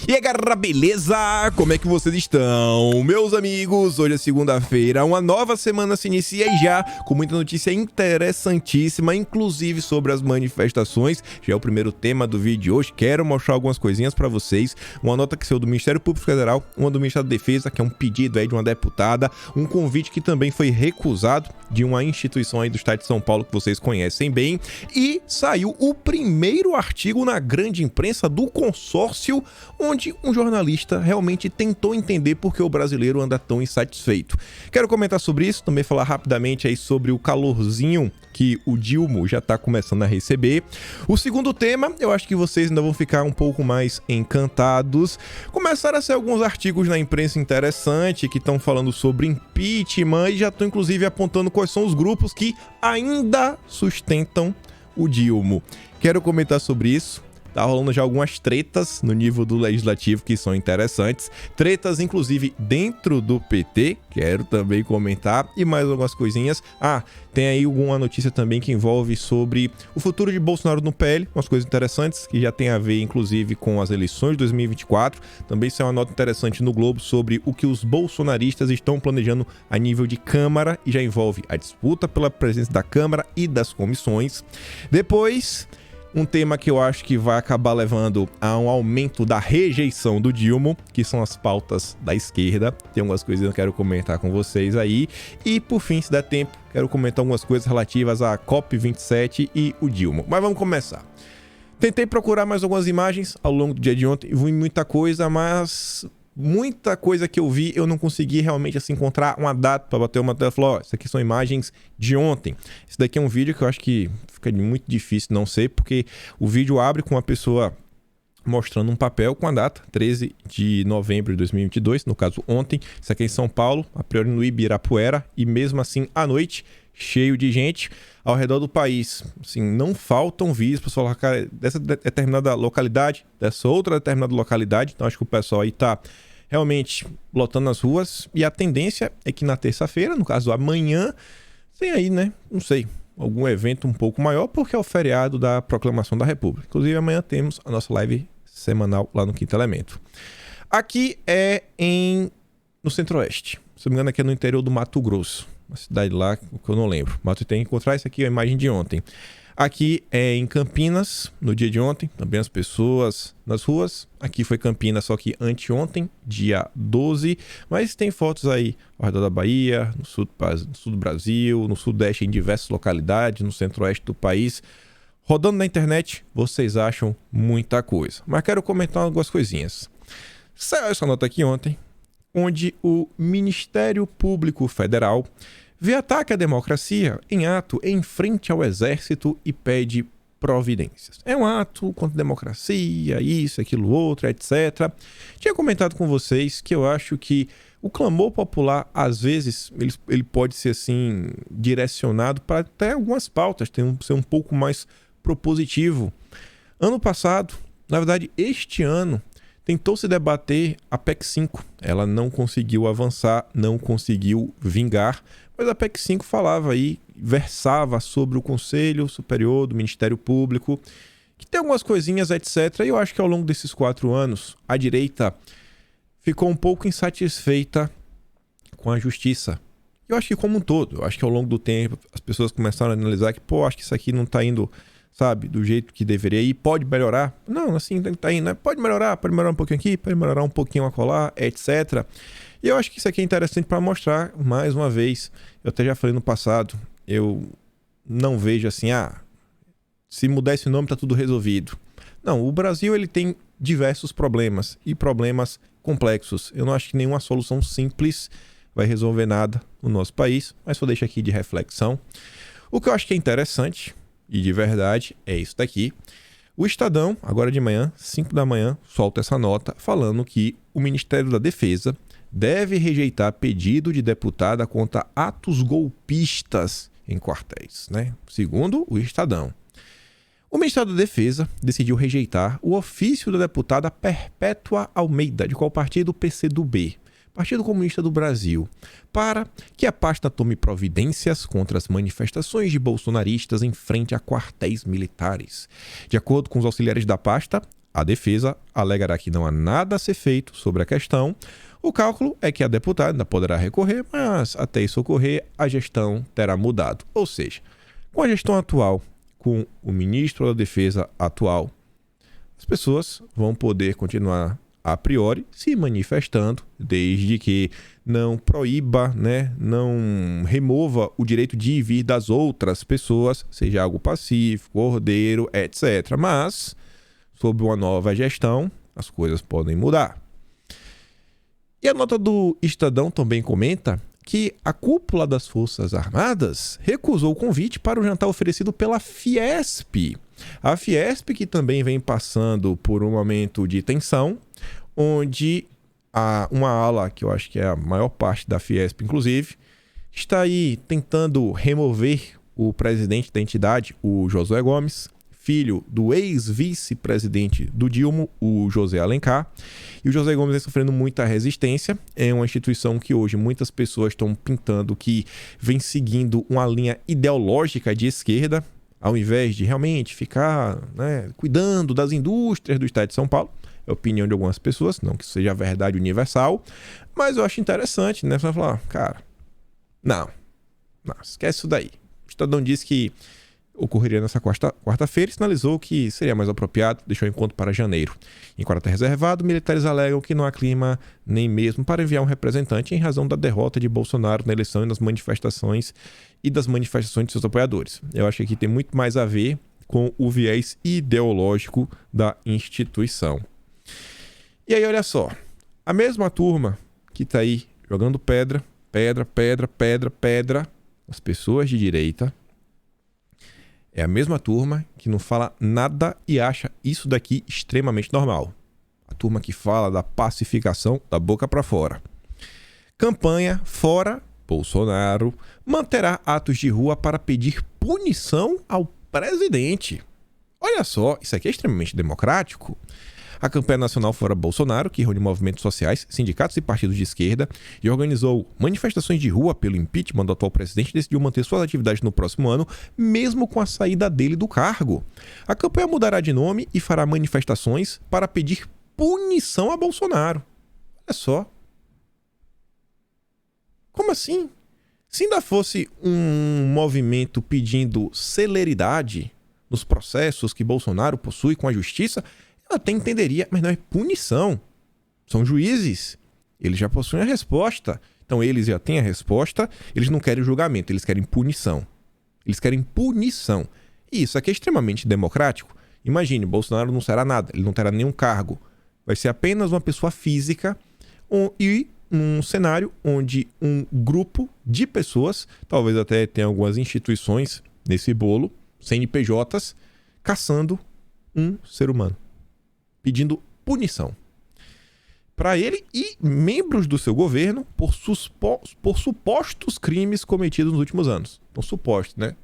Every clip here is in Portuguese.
E aí galera, beleza? Como é que vocês estão? Meus amigos, hoje é segunda-feira, uma nova semana se inicia e já com muita notícia interessantíssima, inclusive sobre as manifestações. Já é o primeiro tema do vídeo de hoje, quero mostrar algumas coisinhas pra vocês. Uma nota que saiu do Ministério Público Federal, uma do Ministério da Defesa, que é um pedido aí de uma deputada, um convite que também foi recusado de uma instituição aí do estado de São Paulo que vocês conhecem bem, e saiu o primeiro artigo na grande imprensa do consórcio, onde um jornalista realmente tentou entender por que o brasileiro anda tão insatisfeito. Quero comentar sobre isso, também falar rapidamente aí sobre o calorzinho que o Dilma já está começando a receber. O segundo tema, eu acho que vocês ainda vão ficar um pouco mais encantados. Começaram a sair alguns artigos na imprensa interessantes que estão falando sobre impeachment e já estão inclusive apontando quais são os grupos que ainda sustentam o Dilma. Quero comentar sobre isso. Tá rolando já algumas tretas no nível do legislativo que são interessantes. Tretas, inclusive, dentro do PT. Quero também comentar. E mais algumas coisinhas. Tem aí alguma notícia também que envolve sobre o futuro de Bolsonaro no PL. Umas coisas interessantes que já tem a ver, inclusive, com as eleições de 2024. Também saiu uma nota interessante no Globo sobre o que os bolsonaristas estão planejando a nível de Câmara. E já envolve a disputa pela presença da Câmara e das comissões. Depois, um tema que eu acho que vai acabar levando a um aumento da rejeição do Dilma, que são as pautas da esquerda. Tem algumas coisas que eu quero comentar com vocês aí. E por fim, se der tempo, quero comentar algumas coisas relativas à COP27 e o Dilma. Mas vamos começar. Tentei procurar mais algumas imagens ao longo do dia de ontem. Vi muita coisa, mas muita coisa que eu vi, eu não consegui realmente assim, encontrar uma data para bater uma tela e falar, isso aqui são imagens de ontem. Esse daqui é um vídeo que eu acho que fica muito difícil não ser, porque o vídeo abre com uma pessoa mostrando um papel com a data, 13 de novembro de 2022, no caso ontem. Isso aqui é em São Paulo, a priori no Ibirapuera, e mesmo assim à noite, cheio de gente ao redor do país. Assim, não faltam vídeos para falar, cara, dessa determinada localidade, dessa outra determinada localidade. Então acho que o pessoal aí tá realmente lotando as ruas, e a tendência é que na terça-feira, no caso amanhã, tem aí, né, não sei, algum evento um pouco maior, porque é o feriado da Proclamação da República. Inclusive amanhã temos a nossa live semanal lá no Quinto Elemento. Aqui é no Centro-Oeste, se não me engano aqui é no interior do Mato Grosso, uma cidade lá que eu não lembro, mas eu tenho que encontrar. Isso aqui é a imagem de ontem. Aqui é em Campinas, no dia de ontem, também as pessoas nas ruas. Aqui foi Campinas, só que anteontem, dia 12. Mas tem fotos aí ao redor da Bahia, no sul do Brasil, no sudeste, em diversas localidades, no centro-oeste do país. Rodando na internet, vocês acham muita coisa. Mas quero comentar algumas coisinhas. Saiu essa nota aqui ontem, onde o Ministério Público Federal vê ataque à democracia em ato em frente ao exército e pede providências. É um ato contra a democracia, isso, aquilo, outro, etc. Tinha comentado com vocês que eu acho que o clamor popular, às vezes, ele pode ser assim, direcionado para até algumas pautas, ser um pouco mais propositivo. Ano passado, na verdade, este ano, tentou se debater a PEC 5. Ela não conseguiu avançar, não conseguiu vingar, mas a PEC 5 falava aí, versava sobre o Conselho Superior do Ministério Público, que tem algumas coisinhas, etc. E eu acho que ao longo desses 4 anos, a direita ficou um pouco insatisfeita com a justiça. Eu acho que como um todo, eu acho que ao longo do tempo, as pessoas começaram a analisar que, acho que isso aqui não está indo, sabe, do jeito que deveria ir, pode melhorar. Não, assim, tá indo, né? Pode melhorar um pouquinho aqui, pode melhorar um pouquinho acolá, etc. E eu acho que isso aqui é interessante para mostrar, mais uma vez, eu até já falei no passado, eu não vejo assim, se mudar esse nome tá tudo resolvido. Não, o Brasil ele tem diversos problemas, e problemas complexos. Eu não acho que nenhuma solução simples vai resolver nada no nosso país, mas só deixo aqui de reflexão. O que eu acho que é interessante, e de verdade, é isso daqui. O Estadão, agora de manhã, 5 da manhã, solta essa nota falando que o Ministério da Defesa deve rejeitar pedido de deputada contra atos golpistas em quartéis, né? Segundo o Estadão. O Ministério da Defesa decidiu rejeitar o ofício da deputada Perpétua Almeida, de qual partido? PCdoB, Partido Comunista do Brasil, para que a pasta tome providências contra as manifestações de bolsonaristas em frente a quartéis militares. De acordo com os auxiliares da pasta, a defesa alegará que não há nada a ser feito sobre a questão. O cálculo é que a deputada ainda poderá recorrer, mas até isso ocorrer, a gestão terá mudado. Ou seja, com a gestão atual, com o ministro da Defesa atual, as pessoas vão poder continuar a priori se manifestando, desde que não proíba, não remova o direito de ir e vir das outras pessoas, seja algo pacífico, ordeiro, etc. Mas, sob uma nova gestão, as coisas podem mudar. E a nota do Estadão também comenta que a cúpula das Forças Armadas recusou o convite para o jantar oferecido pela Fiesp. A Fiesp, que também vem passando por um momento de tensão, onde uma ala, que eu acho que é a maior parte da Fiesp, inclusive, está aí tentando remover o presidente da entidade, o Josué Gomes, filho do ex-vice-presidente do Dilma, o José Alencar. E o José Gomes vem sofrendo muita resistência. É uma instituição que hoje muitas pessoas estão pintando que vem seguindo uma linha ideológica de esquerda, ao invés de realmente ficar cuidando das indústrias do estado de São Paulo. É a opinião de algumas pessoas, não que isso seja a verdade universal, mas eu acho interessante, Você vai falar, cara, não, esquece isso daí. O Estadão disse que ocorreria nessa quarta-feira e sinalizou que seria mais apropriado, deixou o encontro para janeiro. Em caráter reservado, militares alegam que não há clima nem mesmo para enviar um representante em razão da derrota de Bolsonaro na eleição e das manifestações de seus apoiadores. Eu acho que aqui tem muito mais a ver com o viés ideológico da instituição. E aí, olha só, a mesma turma que está aí jogando pedra, as pessoas de direita, é a mesma turma que não fala nada e acha isso daqui extremamente normal. A turma que fala da pacificação da boca para fora. Campanha fora Bolsonaro manterá atos de rua para pedir punição ao presidente. Olha só, isso aqui é extremamente democrático. A campanha nacional Fora Bolsonaro, que reúne movimentos sociais, sindicatos e partidos de esquerda e organizou manifestações de rua pelo impeachment do atual presidente, decidiu manter suas atividades no próximo ano, mesmo com a saída dele do cargo. A campanha mudará de nome e fará manifestações para pedir punição a Bolsonaro. Olha só. Como assim? Se ainda fosse um movimento pedindo celeridade nos processos que Bolsonaro possui com a justiça, eu até entenderia, mas não é punição. São juízes. Eles já possuem a resposta. Então eles já têm a resposta, eles não querem julgamento, eles querem punição. Eles querem punição. E isso aqui é extremamente democrático. Imagine, Bolsonaro não será nada, ele não terá nenhum cargo. Vai ser apenas uma pessoa física e um cenário onde um grupo de pessoas, talvez até tenha algumas instituições nesse bolo, CNPJs, caçando um ser humano, pedindo punição para ele e membros do seu governo por supostos crimes cometidos nos últimos anos. Então, supostos, né?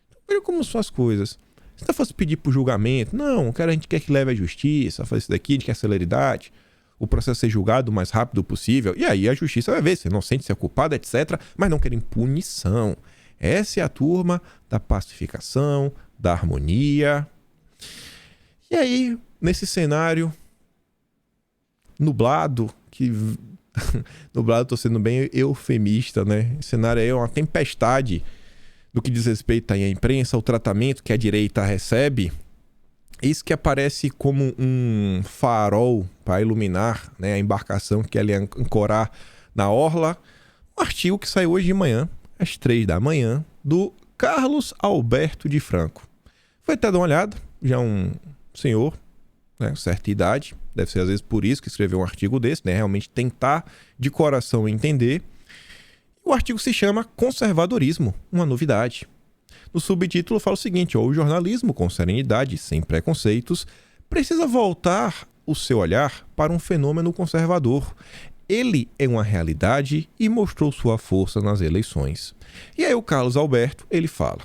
Então, veja como são as coisas. Se você fosse pedir por julgamento, não, a gente quer que leve à justiça, fazer isso daqui, a gente quer celeridade, o processo ser julgado o mais rápido possível, e aí a justiça vai ver se é inocente, se é culpado, etc., mas não querem punição. Essa é a turma da pacificação, da harmonia. E aí, nesse cenário nublado, nublado tô sendo bem eufemista, né? Esse cenário aí é uma tempestade do que diz respeito à imprensa, ao tratamento que a direita recebe. Isso que aparece como um farol para iluminar, né, a embarcação que ela ia ancorar na orla. Um artigo que saiu hoje de manhã, às 3 da manhã, do Carlos Alberto de Franco. Foi até dar uma olhada, já um senhor, né, certa idade, deve ser às vezes por isso que escreveu um artigo desse, né, realmente tentar de coração entender. O artigo se chama Conservadorismo, uma novidade. No subtítulo fala o seguinte: o jornalismo, com serenidade e sem preconceitos, precisa voltar o seu olhar para um fenômeno conservador. Ele é uma realidade e mostrou sua força nas eleições. E aí o Carlos Alberto, ele fala: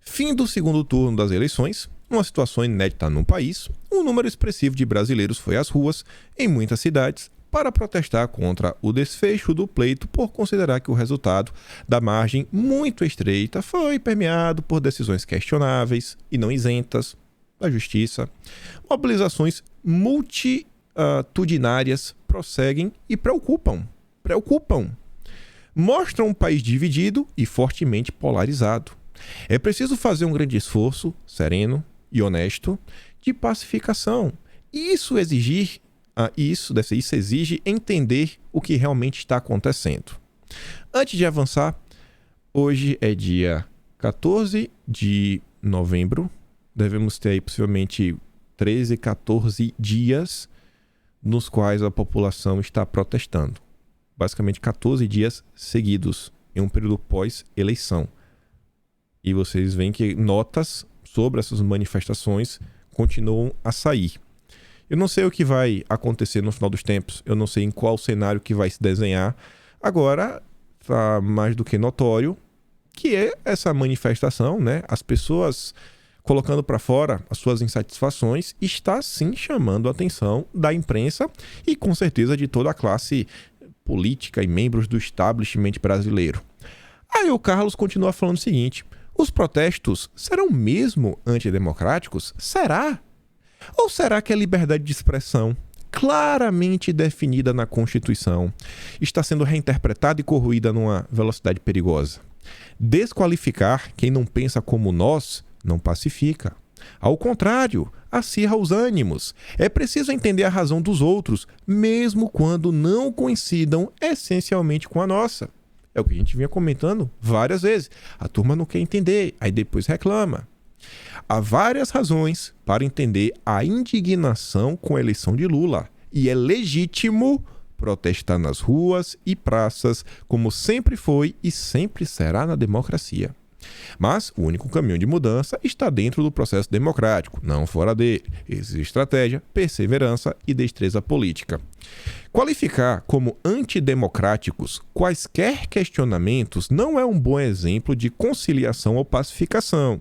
fim do segundo turno das eleições, uma situação inédita no país, um número expressivo de brasileiros foi às ruas, em muitas cidades, para protestar contra o desfecho do pleito por considerar que o resultado da margem muito estreita foi permeado por decisões questionáveis e não isentas. da Justiça. Mobilizações multitudinárias prosseguem e preocupam. Mostram um país dividido e fortemente polarizado. É preciso fazer um grande esforço, sereno e honesto, de pacificação. Isso exige entender o que realmente está acontecendo. Antes de avançar, hoje é dia 14 de novembro. Devemos ter aí possivelmente 13, 14 dias nos quais a população está protestando. Basicamente 14 dias seguidos, em um período pós-eleição. E vocês veem que notas sobre essas manifestações continuam a sair. Eu não sei o que vai acontecer no final dos tempos, eu não sei em qual cenário que vai se desenhar. Agora, está mais do que notório que é essa manifestação, né? As pessoas colocando para fora as suas insatisfações, está sim chamando a atenção da imprensa e com certeza de toda a classe política e membros do establishment brasileiro. Aí o Carlos continua falando o seguinte: os protestos serão mesmo antidemocráticos? Será? Ou será que a liberdade de expressão, claramente definida na Constituição, está sendo reinterpretada e corroída numa velocidade perigosa? Desqualificar quem não pensa como nós não pacifica. Ao contrário, acirra os ânimos. É preciso entender a razão dos outros, mesmo quando não coincidam essencialmente com a nossa. É o que a gente vinha comentando várias vezes. A turma não quer entender, aí depois reclama. Há várias razões para entender a indignação com a eleição de Lula. E é legítimo protestar nas ruas e praças, como sempre foi e sempre será na democracia. Mas o único caminho de mudança está dentro do processo democrático, não fora dele. Exige estratégia, perseverança e destreza política. Qualificar como antidemocráticos quaisquer questionamentos não é um bom exemplo de conciliação ou pacificação.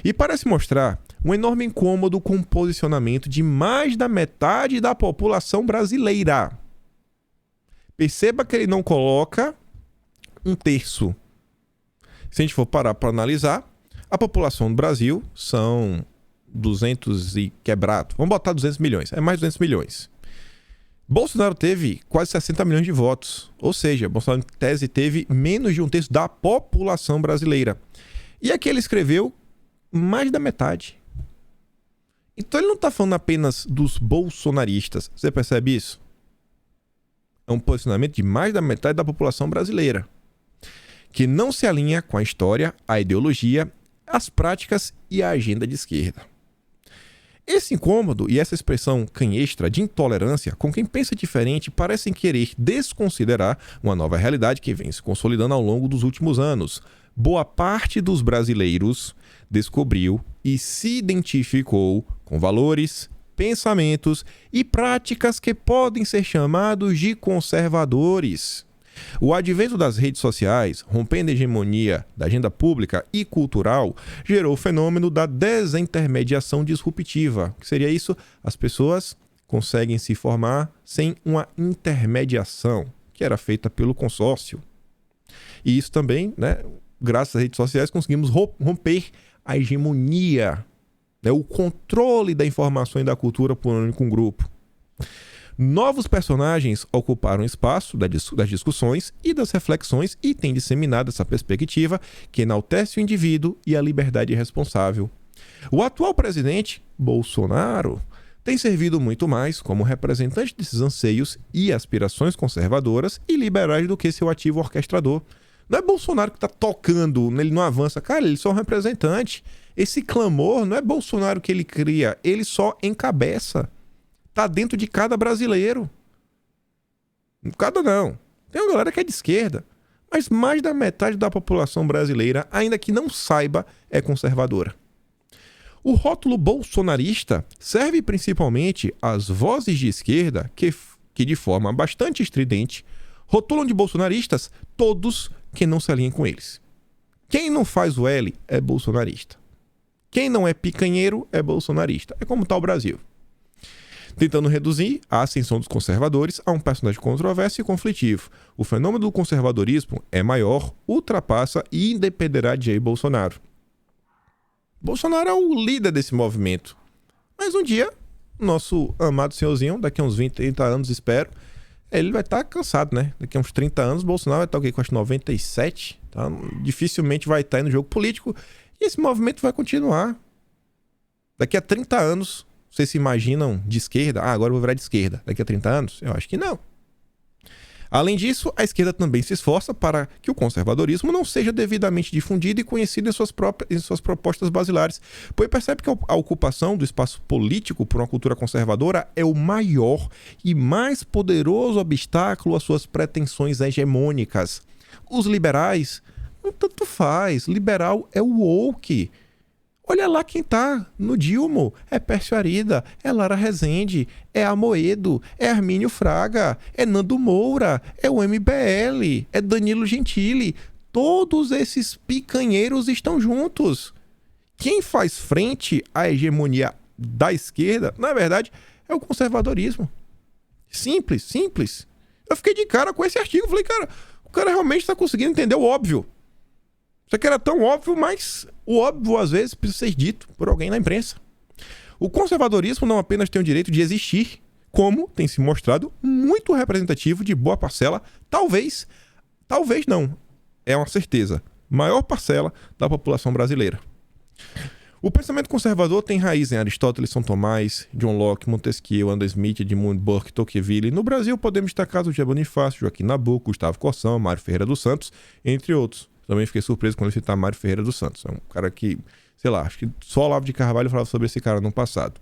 E parece mostrar um enorme incômodo com o posicionamento de mais da metade da população brasileira. Perceba que ele não coloca um terço. Se a gente for parar para analisar, a população do Brasil são 200 e quebrado. Vamos botar 200 milhões. É mais de 200 milhões. Bolsonaro teve quase 60 milhões de votos. Ou seja, Bolsonaro, em tese, teve menos de um terço da população brasileira. E aqui ele escreveu mais da metade. Então ele não está falando apenas dos bolsonaristas. Você percebe isso? É um posicionamento de mais da metade da população brasileira, que não se alinha com a história, a ideologia, as práticas e a agenda de esquerda. Esse incômodo e essa expressão canhestra de intolerância com quem pensa diferente parecem querer desconsiderar uma nova realidade que vem se consolidando ao longo dos últimos anos. Boa parte dos brasileiros descobriu e se identificou com valores, pensamentos e práticas que podem ser chamados de conservadores. O advento das redes sociais, rompendo a hegemonia da agenda pública e cultural, gerou o fenômeno da desintermediação disruptiva. O que seria isso? As pessoas conseguem se formar sem uma intermediação, que era feita pelo consórcio. E isso também, né, graças às redes sociais, conseguimos romper a hegemonia, né, o controle da informação e da cultura por um único grupo. Novos personagens ocuparam espaço das discussões e das reflexões e têm disseminado essa perspectiva que enaltece o indivíduo e a liberdade responsável. O atual presidente, Bolsonaro, tem servido muito mais como representante desses anseios e aspirações conservadoras e liberais do que seu ativo orquestrador. Não é Bolsonaro que está tocando, ele não avança. Cara, ele só é um representante. Esse clamor não é Bolsonaro que ele cria, ele só encabeça. Está dentro de cada brasileiro. Cada não. Tem uma galera que é de esquerda. Mas mais da metade da população brasileira, ainda que não saiba, é conservadora. O rótulo bolsonarista serve principalmente às vozes de esquerda que de forma bastante estridente, rotulam de bolsonaristas todos que não se alinhem com eles. Quem não faz o L é bolsonarista. Quem não é picanheiro é bolsonarista. É como está o Brasil. Tentando reduzir a ascensão dos conservadores a um personagem controverso e conflitivo. O fenômeno do conservadorismo é maior, ultrapassa e independerá de Jair Bolsonaro. Bolsonaro é o líder desse movimento. Mas um dia, nosso amado senhorzinho, daqui a uns 20, 30 anos, espero, ele vai estar cansado, né? Daqui a uns 30 anos, Bolsonaro vai estar o quê? Com as 97, tá? Dificilmente vai estar aí no jogo político e esse movimento vai continuar. Daqui a 30 anos, vocês se imaginam de esquerda? Ah, agora eu vou virar de esquerda. Daqui a 30 anos? Eu acho que não. Além disso, a esquerda também se esforça para que o conservadorismo não seja devidamente difundido e conhecido em suas propostas basilares, pois percebe que a ocupação do espaço político por uma cultura conservadora é o maior e mais poderoso obstáculo às suas pretensões hegemônicas. Os liberais, tanto faz, liberal é o woke. Olha lá quem tá no Dilma, é Pércio Arida, é Lara Rezende, é Amoedo, é Armínio Fraga, é Nando Moura, é o MBL, é Danilo Gentili. Todos esses picanheiros estão juntos. Quem faz frente à hegemonia da esquerda, na verdade, é o conservadorismo. Simples, simples. Eu fiquei de cara com esse artigo, falei, cara, o cara realmente está conseguindo entender o óbvio. Isso aqui era tão óbvio, mas o óbvio às vezes precisa ser dito por alguém na imprensa. O conservadorismo não apenas tem o direito de existir, como tem se mostrado muito representativo de boa parcela, talvez não, é uma certeza, maior parcela da população brasileira. O pensamento conservador tem raiz em Aristóteles, São Tomás, John Locke, Montesquieu, Adam Smith, Edmund Burke, Tocqueville. No Brasil podemos destacar José Bonifácio, Joaquim Nabuco, Gustavo Corsão, Mário Ferreira dos Santos, entre outros. Também fiquei surpreso quando ele citar Mário Ferreira dos Santos. É um cara que, sei lá, acho que só Olavo de Carvalho falava sobre esse cara no passado.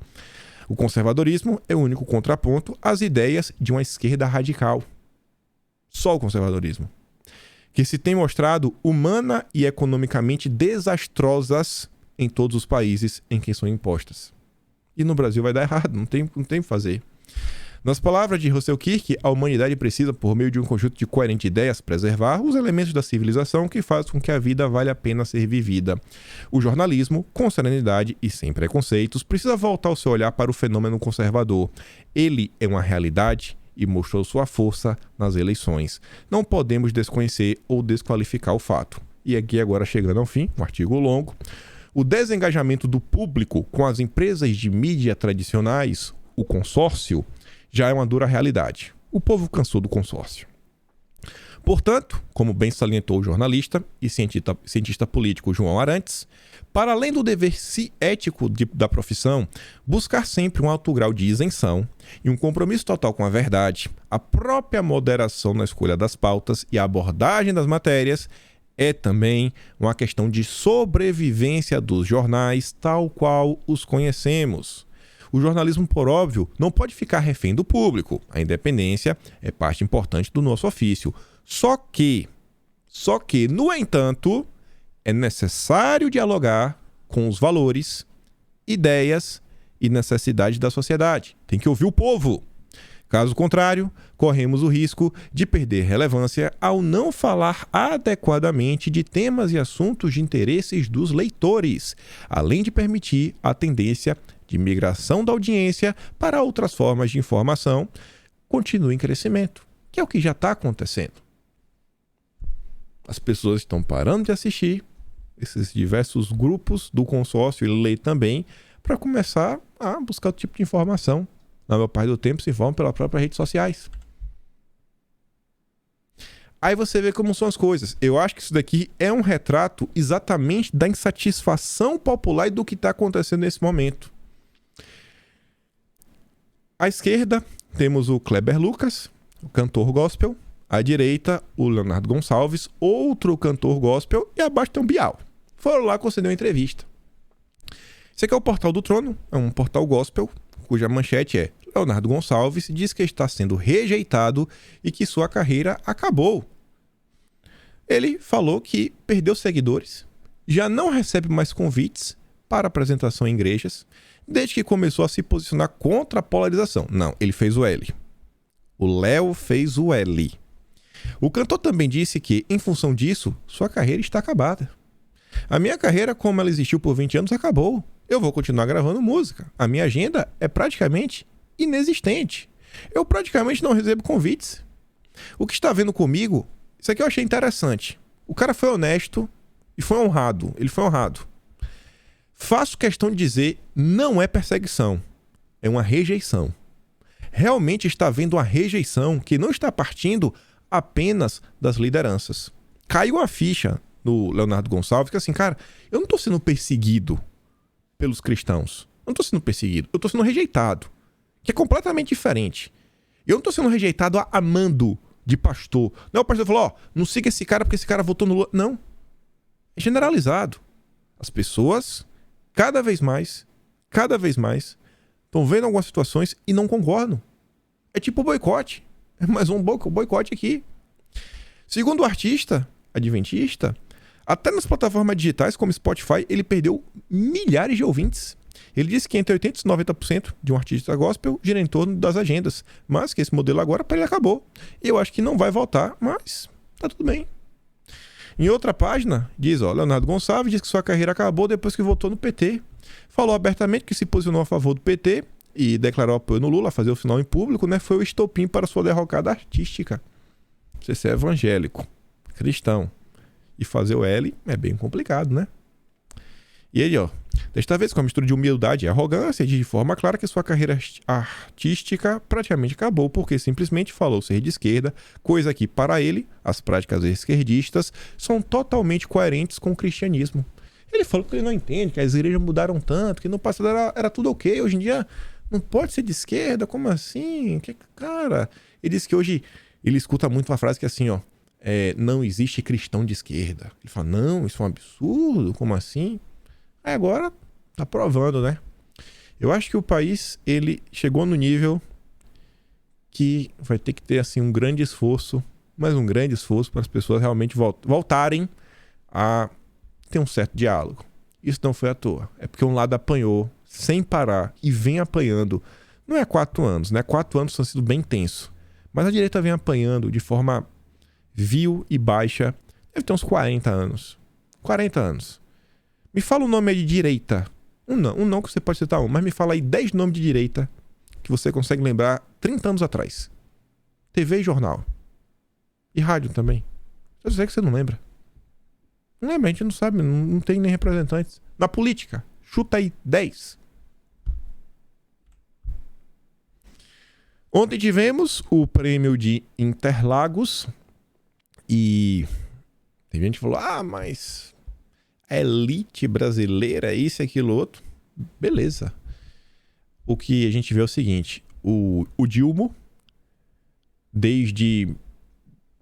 O conservadorismo é o único contraponto às ideias de uma esquerda radical. Só o conservadorismo. Que se tem mostrado humana e economicamente desastrosas em todos os países em que são impostas. E no Brasil vai dar errado, não tem o que fazer. Nas palavras de Russell Kirk, a humanidade precisa, por meio de um conjunto de coerentes ideias, preservar os elementos da civilização que fazem com que a vida valha a pena ser vivida. O jornalismo, com serenidade e sem preconceitos, precisa voltar o seu olhar para o fenômeno conservador. Ele é uma realidade e mostrou sua força nas eleições. Não podemos desconhecer ou desqualificar o fato. E aqui agora chegando ao fim, um artigo longo. O desengajamento do público com as empresas de mídia tradicionais, o consórcio, já é uma dura realidade. O povo cansou do consórcio. Portanto, como bem salientou o jornalista e cientista político João Arantes, para além do dever ético da profissão, buscar sempre um alto grau de isenção e um compromisso total com a verdade, a própria moderação na escolha das pautas e a abordagem das matérias é também uma questão de sobrevivência dos jornais tal qual os conhecemos. O jornalismo, por óbvio, não pode ficar refém do público. A independência é parte importante do nosso ofício. Só que, no entanto, é necessário dialogar com os valores, ideias e necessidades da sociedade. Tem que ouvir o povo. Caso contrário, corremos o risco de perder relevância ao não falar adequadamente de temas e assuntos de interesses dos leitores, além de permitir a tendência de migração da audiência para outras formas de informação continue em crescimento, que é o que já está acontecendo. As pessoas estão parando de assistir esses diversos grupos do consórcio e ler também para começar a buscar outro tipo de informação. Na maior parte do tempo se informam pelas próprias redes sociais. Aí você vê como são as coisas. Eu acho que isso daqui é um retrato exatamente da insatisfação popular e do que está acontecendo nesse momento. À esquerda, temos o Kleber Lucas, o cantor gospel. À direita, o Leonardo Gonçalves, outro cantor gospel. E abaixo tem o Bial. Foram lá conceder uma entrevista. Esse aqui é o Portal do Trono, é um portal gospel, cuja manchete é: Leonardo Gonçalves diz que está sendo rejeitado e que sua carreira acabou. Ele falou que perdeu seguidores, já não recebe mais convites para apresentação em igrejas, desde que começou a se posicionar contra a polarização. Não, ele fez o L. O Léo fez o L. O cantor também disse que, em função disso, sua carreira está acabada. A minha carreira, como ela existiu por 20 anos, acabou. Eu vou continuar gravando música. A minha agenda é praticamente inexistente. Eu praticamente não recebo convites. O que está vendo comigo, isso aqui eu achei interessante. O cara foi honesto e foi honrado. Ele foi honrado. Faço questão de dizer, não é perseguição, é uma rejeição. Realmente está havendo uma rejeição que não está partindo apenas das lideranças. Caiu a ficha no Leonardo Gonçalves que assim, cara, eu não estou sendo perseguido pelos cristãos. Eu não estou sendo perseguido, eu estou sendo rejeitado. Que é completamente diferente. Eu não estou sendo rejeitado a mando de pastor. Não, o pastor falou, não siga esse cara porque esse cara votou no Lula. Não. É generalizado. As pessoas, cada vez mais, estão vendo algumas situações e não concordam. É tipo boicote. É mais um boicote aqui. Segundo o artista adventista, até nas plataformas digitais como Spotify, ele perdeu milhares de ouvintes. Ele disse que entre 80% e 90% de um artista gospel gira em torno das agendas, mas que esse modelo agora para ele acabou. E eu acho que não vai voltar, mas tá tudo bem. Em outra página, diz, Leonardo Gonçalves diz que sua carreira acabou depois que votou no PT. Falou abertamente que se posicionou a favor do PT e declarou apoio no Lula, fazer o sinal em público, né? Foi o estopim para sua derrocada artística. Você é evangélico, cristão, e fazer o L é bem complicado, né? E ele, desta vez com a mistura de humildade e arrogância, diz de forma clara que sua carreira artística praticamente acabou, porque simplesmente falou ser de esquerda, coisa que, para ele, as práticas esquerdistas são totalmente coerentes com o cristianismo. Ele falou que ele não entende, que as igrejas mudaram tanto, que no passado era tudo ok, hoje em dia não pode ser de esquerda, como assim? Cara, ele disse que hoje ele escuta muito uma frase que é assim, não existe cristão de esquerda. Ele fala, não, isso é um absurdo, como assim? Aí agora tá provando, né? Eu acho que o país, ele chegou no nível que vai ter que ter, assim, um grande esforço, mas um grande esforço para as pessoas realmente voltarem a ter um certo diálogo. Isso não foi à toa. É porque um lado apanhou sem parar e vem apanhando. Não é 4 anos, né? 4 anos tem sido bem tenso. Mas a direita vem apanhando de forma vil e baixa. Deve ter uns 40 anos. 40 anos. Me fala um nome aí de direita. Um não que você pode citar um, mas me fala aí 10 nomes de direita que você consegue lembrar 30 anos atrás. TV e jornal. E rádio também. Eu sei que você não lembra. Não lembra, a gente não sabe, não tem nem representantes. Na política, chuta aí 10. Ontem tivemos o prêmio de Interlagos e tem gente que falou, mas a elite brasileira, isso e aquilo outro. Beleza. O que a gente vê é o seguinte, o Dilma, desde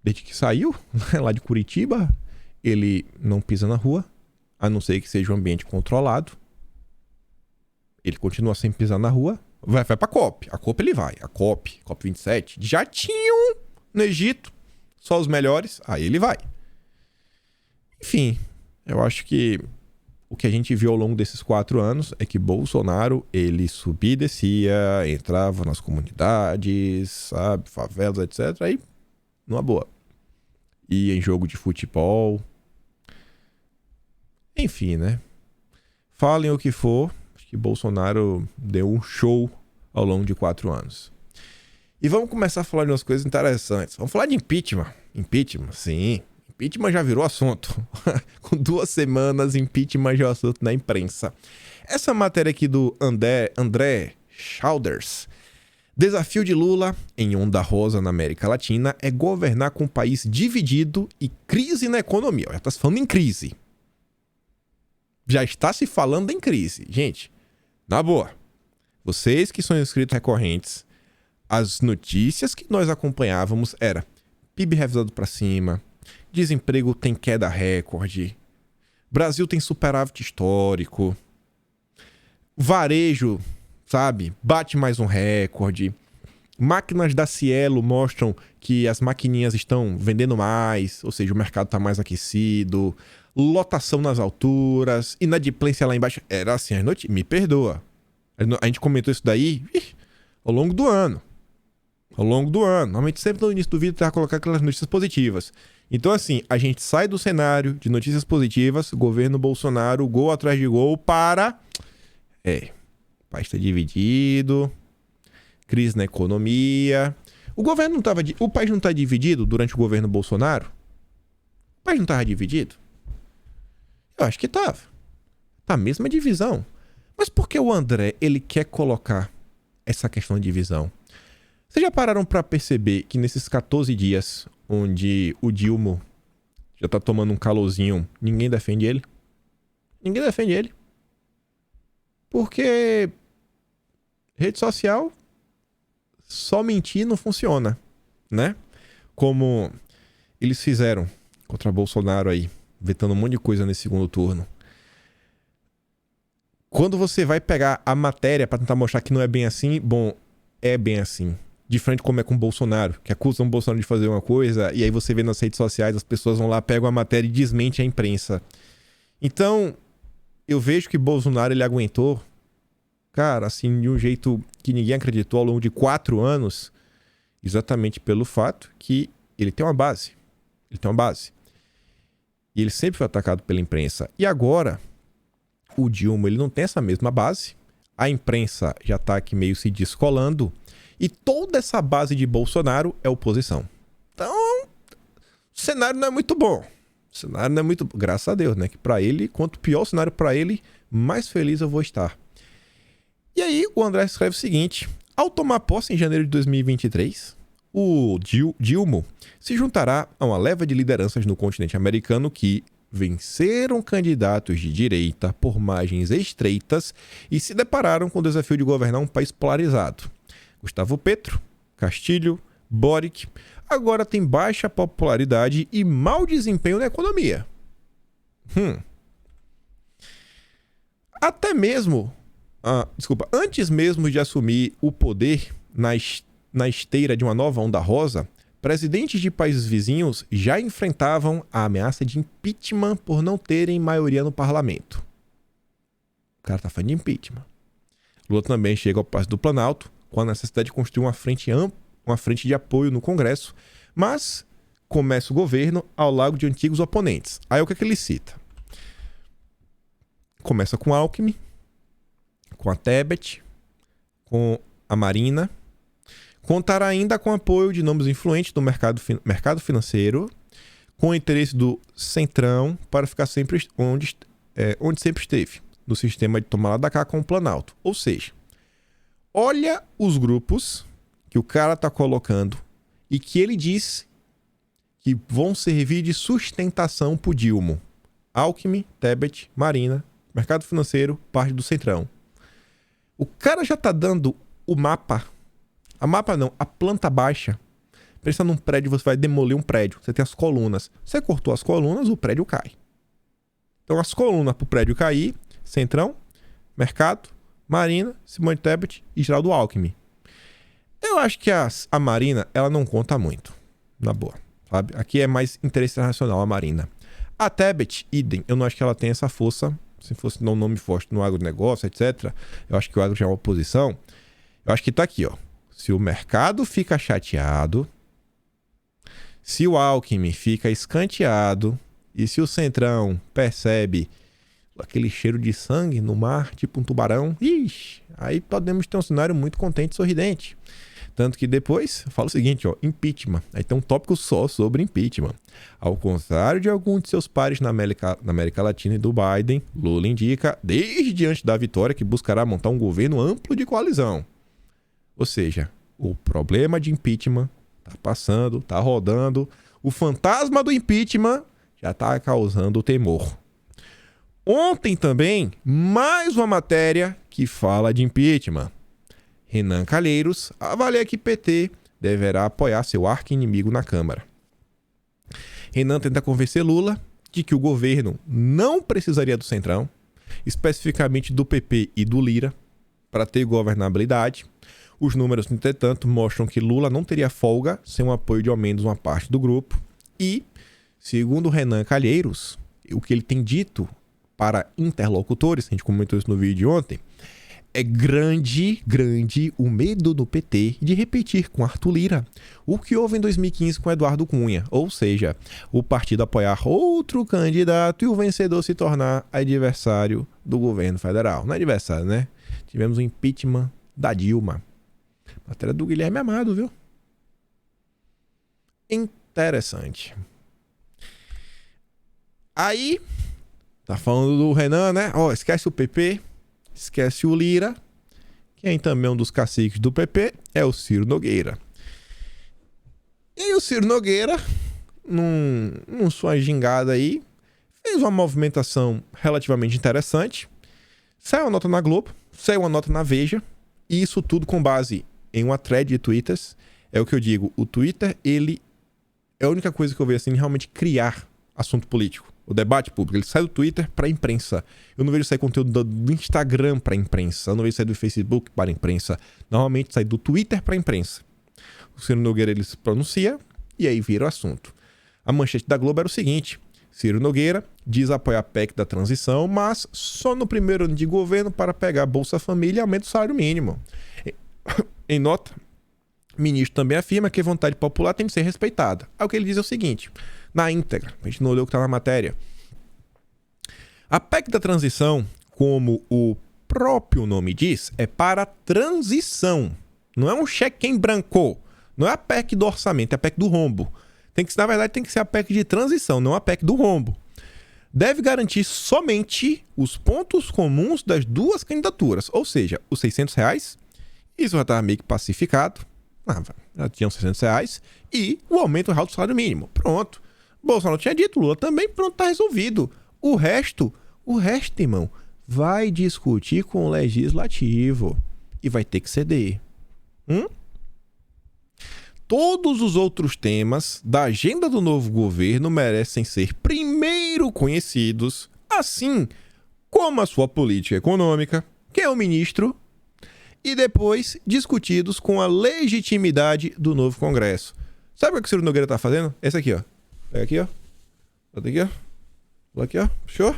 que saiu lá de Curitiba, ele não pisa na rua, a não ser que seja um ambiente controlado. Ele continua sem pisar na rua. Vai pra COP. A COP ele vai. A COP 27. Já tinham no Egito. Só os melhores. Aí ele vai. Enfim, eu acho que o que a gente viu ao longo desses 4 anos é que Bolsonaro, ele subia e descia, entrava nas comunidades, sabe, favelas, etc. Aí, numa boa. Ia em jogo de futebol. Enfim, né? Falem o que for, acho que Bolsonaro deu um show ao longo de 4 anos. E vamos começar a falar de umas coisas interessantes. Vamos falar de impeachment. Impeachment, sim. Impeachment já virou assunto. Com 2 semanas, impeachment já é assunto na imprensa. Essa matéria aqui do André Childers. Desafio de Lula, em onda rosa na América Latina, é governar com um país dividido e crise na economia. Já está se falando em crise. Já está se falando em crise. Gente, na boa, vocês que são inscritos recorrentes, as notícias que nós acompanhávamos era PIB revisado para cima, desemprego tem queda recorde, Brasil tem superávit histórico, varejo, sabe, bate mais um recorde, máquinas da Cielo mostram que as maquininhas estão vendendo mais, ou seja, o mercado está mais aquecido, lotação nas alturas, inadimplência lá embaixo. Era assim, as notícias. Me perdoa. A gente comentou isso daí ao longo do ano. Ao longo do ano. Normalmente sempre no início do vídeo tá colocar aquelas notícias positivas. Então assim, a gente sai do cenário de notícias positivas, governo Bolsonaro, gol atrás de gol para... o país está dividido, crise na economia. O país não está dividido durante o governo Bolsonaro? O país não estava dividido? Eu acho que estava. Tá a mesma divisão. Mas por que o André, ele quer colocar essa questão de divisão? Vocês já pararam pra perceber que nesses 14 dias onde o Dilma já tá tomando um calorzinho, ninguém defende ele? Ninguém defende ele. Porque rede social, só mentir não funciona, né? Como eles fizeram contra Bolsonaro aí, vetando um monte de coisa nesse segundo turno. Quando você vai pegar a matéria pra tentar mostrar que não é bem assim, bom, é bem assim. De frente como é com o Bolsonaro, que acusam o Bolsonaro de fazer uma coisa, e aí você vê nas redes sociais, as pessoas vão lá, pegam a matéria e desmente a imprensa. Então, eu vejo que Bolsonaro, ele aguentou, cara, assim, de um jeito que ninguém acreditou ao longo de 4 anos, exatamente pelo fato que ele tem uma base. Ele tem uma base. E ele sempre foi atacado pela imprensa. E agora, o Dilma, ele não tem essa mesma base. A imprensa já tá aqui meio se descolando. E toda essa base de Bolsonaro é oposição. Então, o cenário não é muito bom. O cenário não é muito... Graças a Deus, né? Que pra ele, quanto pior o cenário pra ele, mais feliz eu vou estar. E aí, o André escreve o seguinte. Ao tomar posse em janeiro de 2023, o Dilma se juntará a uma leva de lideranças no continente americano que venceram candidatos de direita por margens estreitas e se depararam com o desafio de governar um país polarizado. Gustavo Petro, Castilho, Boric, agora tem baixa popularidade e mau desempenho na economia. Até mesmo, antes mesmo de assumir o poder na esteira de uma nova onda rosa, presidentes de países vizinhos já enfrentavam a ameaça de impeachment por não terem maioria no parlamento. O cara tá falando de impeachment. Lula também chega ao Palácio do Planalto com a necessidade de construir uma frente de apoio no Congresso, mas começa o governo ao lado de antigos oponentes. Aí o que é que ele cita? Começa com Alckmin, com a Tebet, com a Marina. Contará ainda com apoio de nomes influentes do mercado financeiro, com o interesse do Centrão para ficar sempre onde sempre esteve, no sistema de tomar lá da cá com o Planalto. Ou seja, olha os grupos que o cara tá colocando e que ele diz que vão servir de sustentação pro Dilma. Alckmin, Tebet, Marina, mercado financeiro, parte do Centrão. O cara já tá dando o mapa. A mapa não, a planta baixa. Pensa num prédio, você vai demolir um prédio. Você tem as colunas. Você cortou as colunas, o prédio cai. Então as colunas pro prédio cair, Centrão, Mercado, Marina, Simone Tebet e Geraldo Alckmin. Eu acho que a Marina, ela não conta muito. Na boa, sabe? Aqui é mais interesse internacional a Marina. A Tebet, idem, eu não acho que ela tenha essa força. Se fosse um nome forte no agronegócio, etc. Eu acho que o agro já é uma oposição. Eu acho que tá aqui, ó. Se o mercado fica chateado, se o Alckmin fica escanteado e se o Centrão percebe aquele cheiro de sangue no mar, tipo um tubarão, aí podemos ter um cenário muito contente e sorridente. Tanto que depois, fala o seguinte, ó, impeachment. Aí tem um tópico só sobre impeachment. Ao contrário de alguns de seus pares na América Latina e do Biden, Lula indica, desde antes da vitória, que buscará montar um governo amplo de coalizão. Ou seja, o problema de impeachment tá passando, tá rodando. O fantasma do impeachment já tá causando temor. Ontem também, mais uma matéria que fala de impeachment. Renan Calheiros avalia que PT deverá apoiar seu arqui-inimigo na Câmara. Renan tenta convencer Lula de que o governo não precisaria do Centrão, especificamente do PP e do Lira, para ter governabilidade. Os números, entretanto, mostram que Lula não teria folga sem o apoio de ao menos uma parte do grupo. E, segundo Renan Calheiros, o que ele tem dito para interlocutores, a gente comentou isso no vídeo de ontem, é grande o medo do PT de repetir com Arthur Lira o que houve em 2015 com Eduardo Cunha. Ou seja, o partido apoiar outro candidato e o vencedor se tornar adversário do governo federal. Não é adversário, né? Tivemos o impeachment da Dilma. Matéria do Guilherme Amado, viu? Interessante. Aí, Tá falando do Renan, né? Ó, esquece o PP, esquece o Lira. Quem também é um dos caciques do PP é o Ciro Nogueira. E aí o Ciro Nogueira, num sua gingada aí, fez uma movimentação relativamente interessante. Saiu uma nota na Globo, saiu uma nota na Veja, e isso tudo com base em uma thread de twitters. É o que eu digo, o Twitter, ele é a única coisa que eu vejo assim, realmente criar assunto político. O debate público, ele sai do Twitter para a imprensa. Eu não vejo sair conteúdo do Instagram para a imprensa. Eu não vejo sair do Facebook para a imprensa. Normalmente sai do Twitter para a imprensa. O Ciro Nogueira, ele se pronuncia e aí vira o assunto. A manchete da Globo era o seguinte: Ciro Nogueira diz apoiar a PEC da transição, mas só no primeiro ano de governo para pegar Bolsa Família e aumento do salário mínimo. Em nota, o ministro também afirma que a vontade popular tem de ser respeitada. Aí o que ele diz é o seguinte, na íntegra, a gente não olhou o que está na matéria. A PEC da transição, como o próprio nome diz, é para transição. Não é um cheque em branco. Não é a PEC do orçamento, é a PEC do rombo. Na verdade, tem que ser a PEC de transição, não a PEC do rombo. Deve garantir somente os pontos comuns das duas candidaturas. Ou seja, os R$600, isso já estava meio que pacificado. Já tinham R$600. E o aumento real do salário mínimo. Pronto. Bolsonaro tinha dito, Lula também, pronto, tá resolvido. O resto, irmão, vai discutir com o legislativo. E vai ter que ceder. Todos os outros temas da agenda do novo governo merecem ser primeiro conhecidos, assim como a sua política econômica, que é o ministro, e depois discutidos com a legitimidade do novo Congresso. Sabe o que o Ciro Nogueira tá fazendo? Esse aqui, ó. Pega aqui, ó. Bota aqui, ó. Bota aqui, ó. Fechou?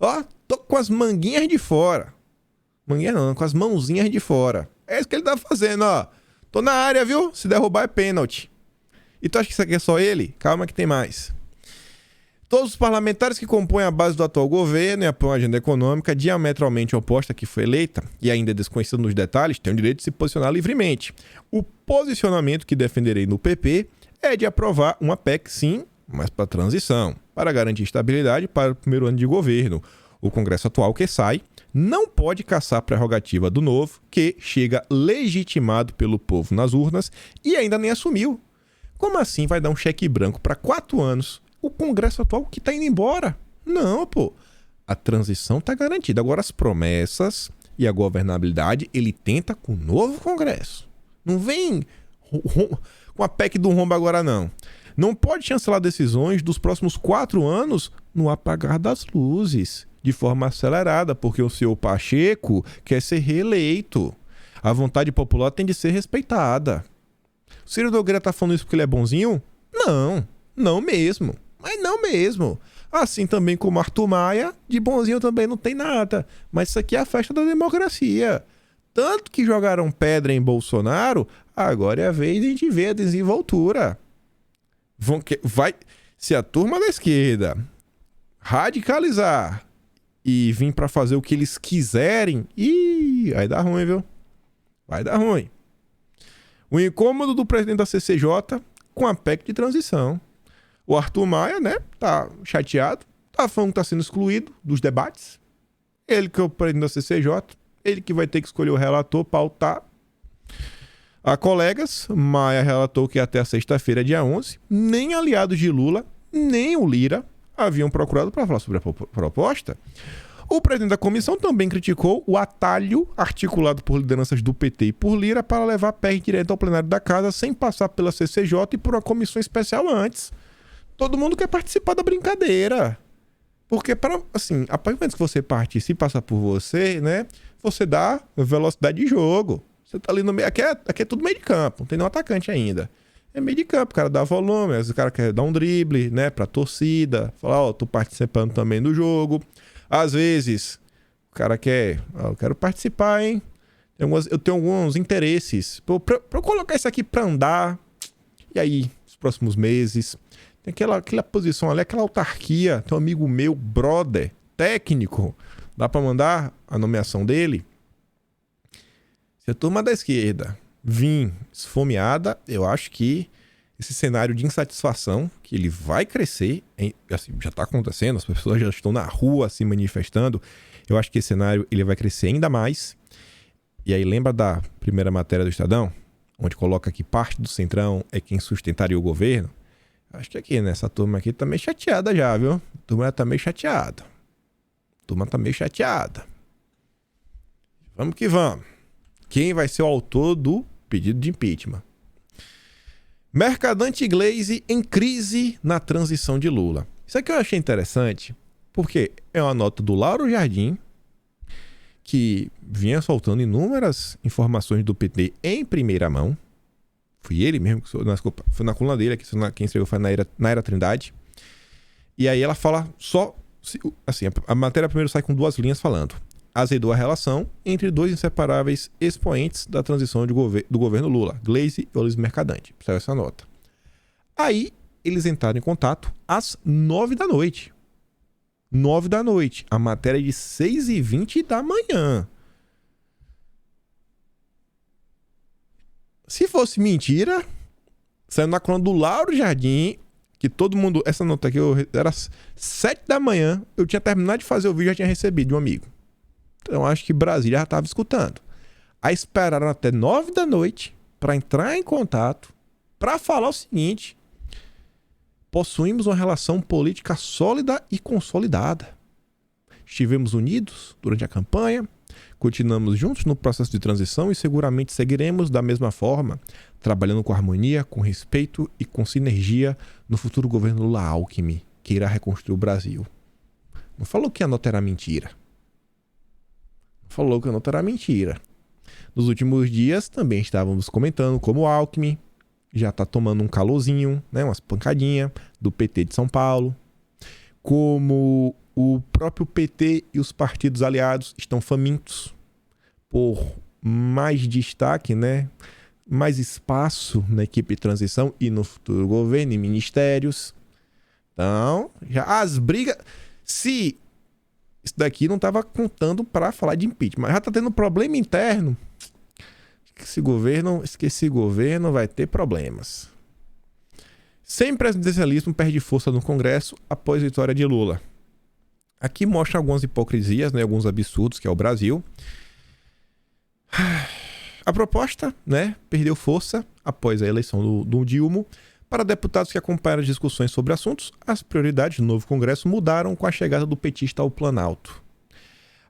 Ó, tô com as manguinhas de fora. Manguinha não, com as mãozinhas de fora. É isso que ele tá fazendo, ó. Tô na área, viu? Se derrubar é pênalti. E tu acha que isso aqui é só ele? Calma que tem mais. Todos os parlamentares que compõem a base do atual governo e apoiam a agenda econômica diametralmente oposta que foi eleita e ainda desconhecida nos detalhes, têm o direito de se posicionar livremente. O posicionamento que defenderei no PP é de aprovar uma PEC, sim, mas para transição, para garantir estabilidade para o primeiro ano de governo. O Congresso atual que sai não pode caçar a prerrogativa do novo, que chega legitimado pelo povo nas urnas e ainda nem assumiu. Como assim vai dar um cheque branco para 4 anos? O Congresso atual que tá indo embora? Não, pô. A transição tá garantida. Agora as promessas e a governabilidade ele tenta com o novo Congresso. Não vem com a PEC do rombo agora, não. Não pode chancelar decisões dos próximos 4 anos no apagar das luzes, de forma acelerada, porque o senhor Pacheco quer ser reeleito. A vontade popular tem de ser respeitada. O Ciro Nogueira tá falando isso porque ele é bonzinho? Não mesmo. Mas não mesmo. Assim também como Arthur Maia, de bonzinho também não tem nada. Mas isso aqui é a festa da democracia. Tanto que jogaram pedra em Bolsonaro, agora é a vez de a gente ver a desenvoltura. Se a turma da esquerda radicalizar e vir pra fazer o que eles quiserem, vai dar ruim, viu? Vai dar ruim. O incômodo do presidente da CCJ com a PEC de transição. O Arthur Maia, né, tá chateado, tá falando que tá sendo excluído dos debates. Ele que é o presidente da CCJ, ele que vai ter que escolher o relator, pautar. Há colegas, Maia relatou que até a sexta-feira, dia 11, nem aliados de Lula, nem o Lira haviam procurado para falar sobre a proposta. O presidente da comissão também criticou o atalho articulado por lideranças do PT e por Lira para levar a PEC direto ao plenário da casa sem passar pela CCJ e por uma comissão especial antes. Todo mundo quer participar da brincadeira. Porque, a partir do momento que você participa e passa por você, né? Você dá velocidade de jogo. Você tá ali no meio. Aqui é tudo meio de campo. Não tem nenhum atacante ainda. É meio de campo. O cara dá volume. Às vezes o cara quer dar um drible, né? Pra torcida. Falar, tô participando também do jogo. Às vezes, o cara quer... eu quero participar, hein? Eu tenho alguns interesses. Pra eu colocar isso aqui pra andar. E aí, nos próximos meses... Tem aquela posição ali, aquela autarquia. Tem um amigo meu, brother, técnico. Dá pra mandar a nomeação dele? Se a turma da esquerda vir esfomeada, eu acho que esse cenário de insatisfação, que ele vai crescer, assim, já está acontecendo, as pessoas já estão na rua se manifestando. Eu acho que esse cenário ele vai crescer ainda mais. E aí lembra da primeira matéria do Estadão, onde coloca que parte do Centrão é quem sustentaria o governo? Acho que aqui, nessa turma aqui tá meio chateada já, viu? A turma tá meio chateada. Vamos que vamos. Quem vai ser o autor do pedido de impeachment? Mercadante e Glaze em crise na transição de Lula. Isso aqui eu achei interessante, porque é uma nota do Lauro Jardim, que vinha soltando inúmeras informações do PT em primeira mão. Fui ele mesmo, desculpa, foi na coluna dele, quem escreveu foi a Naira Trindade. E aí ela fala só, assim, a matéria primeiro sai com 2 linhas falando: azedou a relação entre 2 inseparáveis expoentes da transição do governo Lula, Glaze e Luiz Mercadante. Saiu essa nota. Aí eles entraram em contato às 9 da noite. 9 da noite. A matéria é de 6h20 da manhã. Se fosse mentira, saiu na coluna do Lauro Jardim, que todo mundo... Essa nota aqui era 7 da manhã, eu tinha terminado de fazer o vídeo e já tinha recebido de um amigo. Então acho que Brasília já estava escutando. Aí esperaram até 9 da noite para entrar em contato, para falar o seguinte: possuímos uma relação política sólida e consolidada. Estivemos unidos durante a campanha, continuamos juntos no processo de transição e seguramente seguiremos da mesma forma, trabalhando com harmonia, com respeito e com sinergia no futuro governo Lula-Alckmin, que irá reconstruir o Brasil. Não falou que a nota era mentira. Nos últimos dias também estávamos comentando como o Alckmin já está tomando um calorzinho, né, umas pancadinhas do PT de São Paulo, como o próprio PT e os partidos aliados estão famintos por mais destaque, né, mais espaço na equipe de transição e no futuro governo e ministérios. Então, já as brigas... Se isso daqui não estava contando para falar de impeachment, mas já está tendo problema interno. Esse governo vai ter problemas. Semipresidencialismo perde força no Congresso após a vitória de Lula. Aqui mostra algumas hipocrisias, né, alguns absurdos que é o Brasil. A proposta, né, perdeu força após a eleição do Dilma. Para deputados que acompanharam as discussões sobre assuntos, as prioridades do novo Congresso mudaram com a chegada do petista ao Planalto.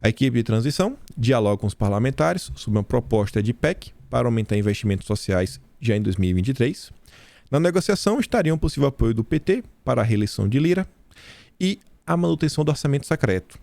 A equipe de transição dialoga com os parlamentares sobre uma proposta de PEC para aumentar investimentos sociais já em 2023. Na negociação estariam o possível apoio do PT para a reeleição de Lira e a manutenção do orçamento secreto.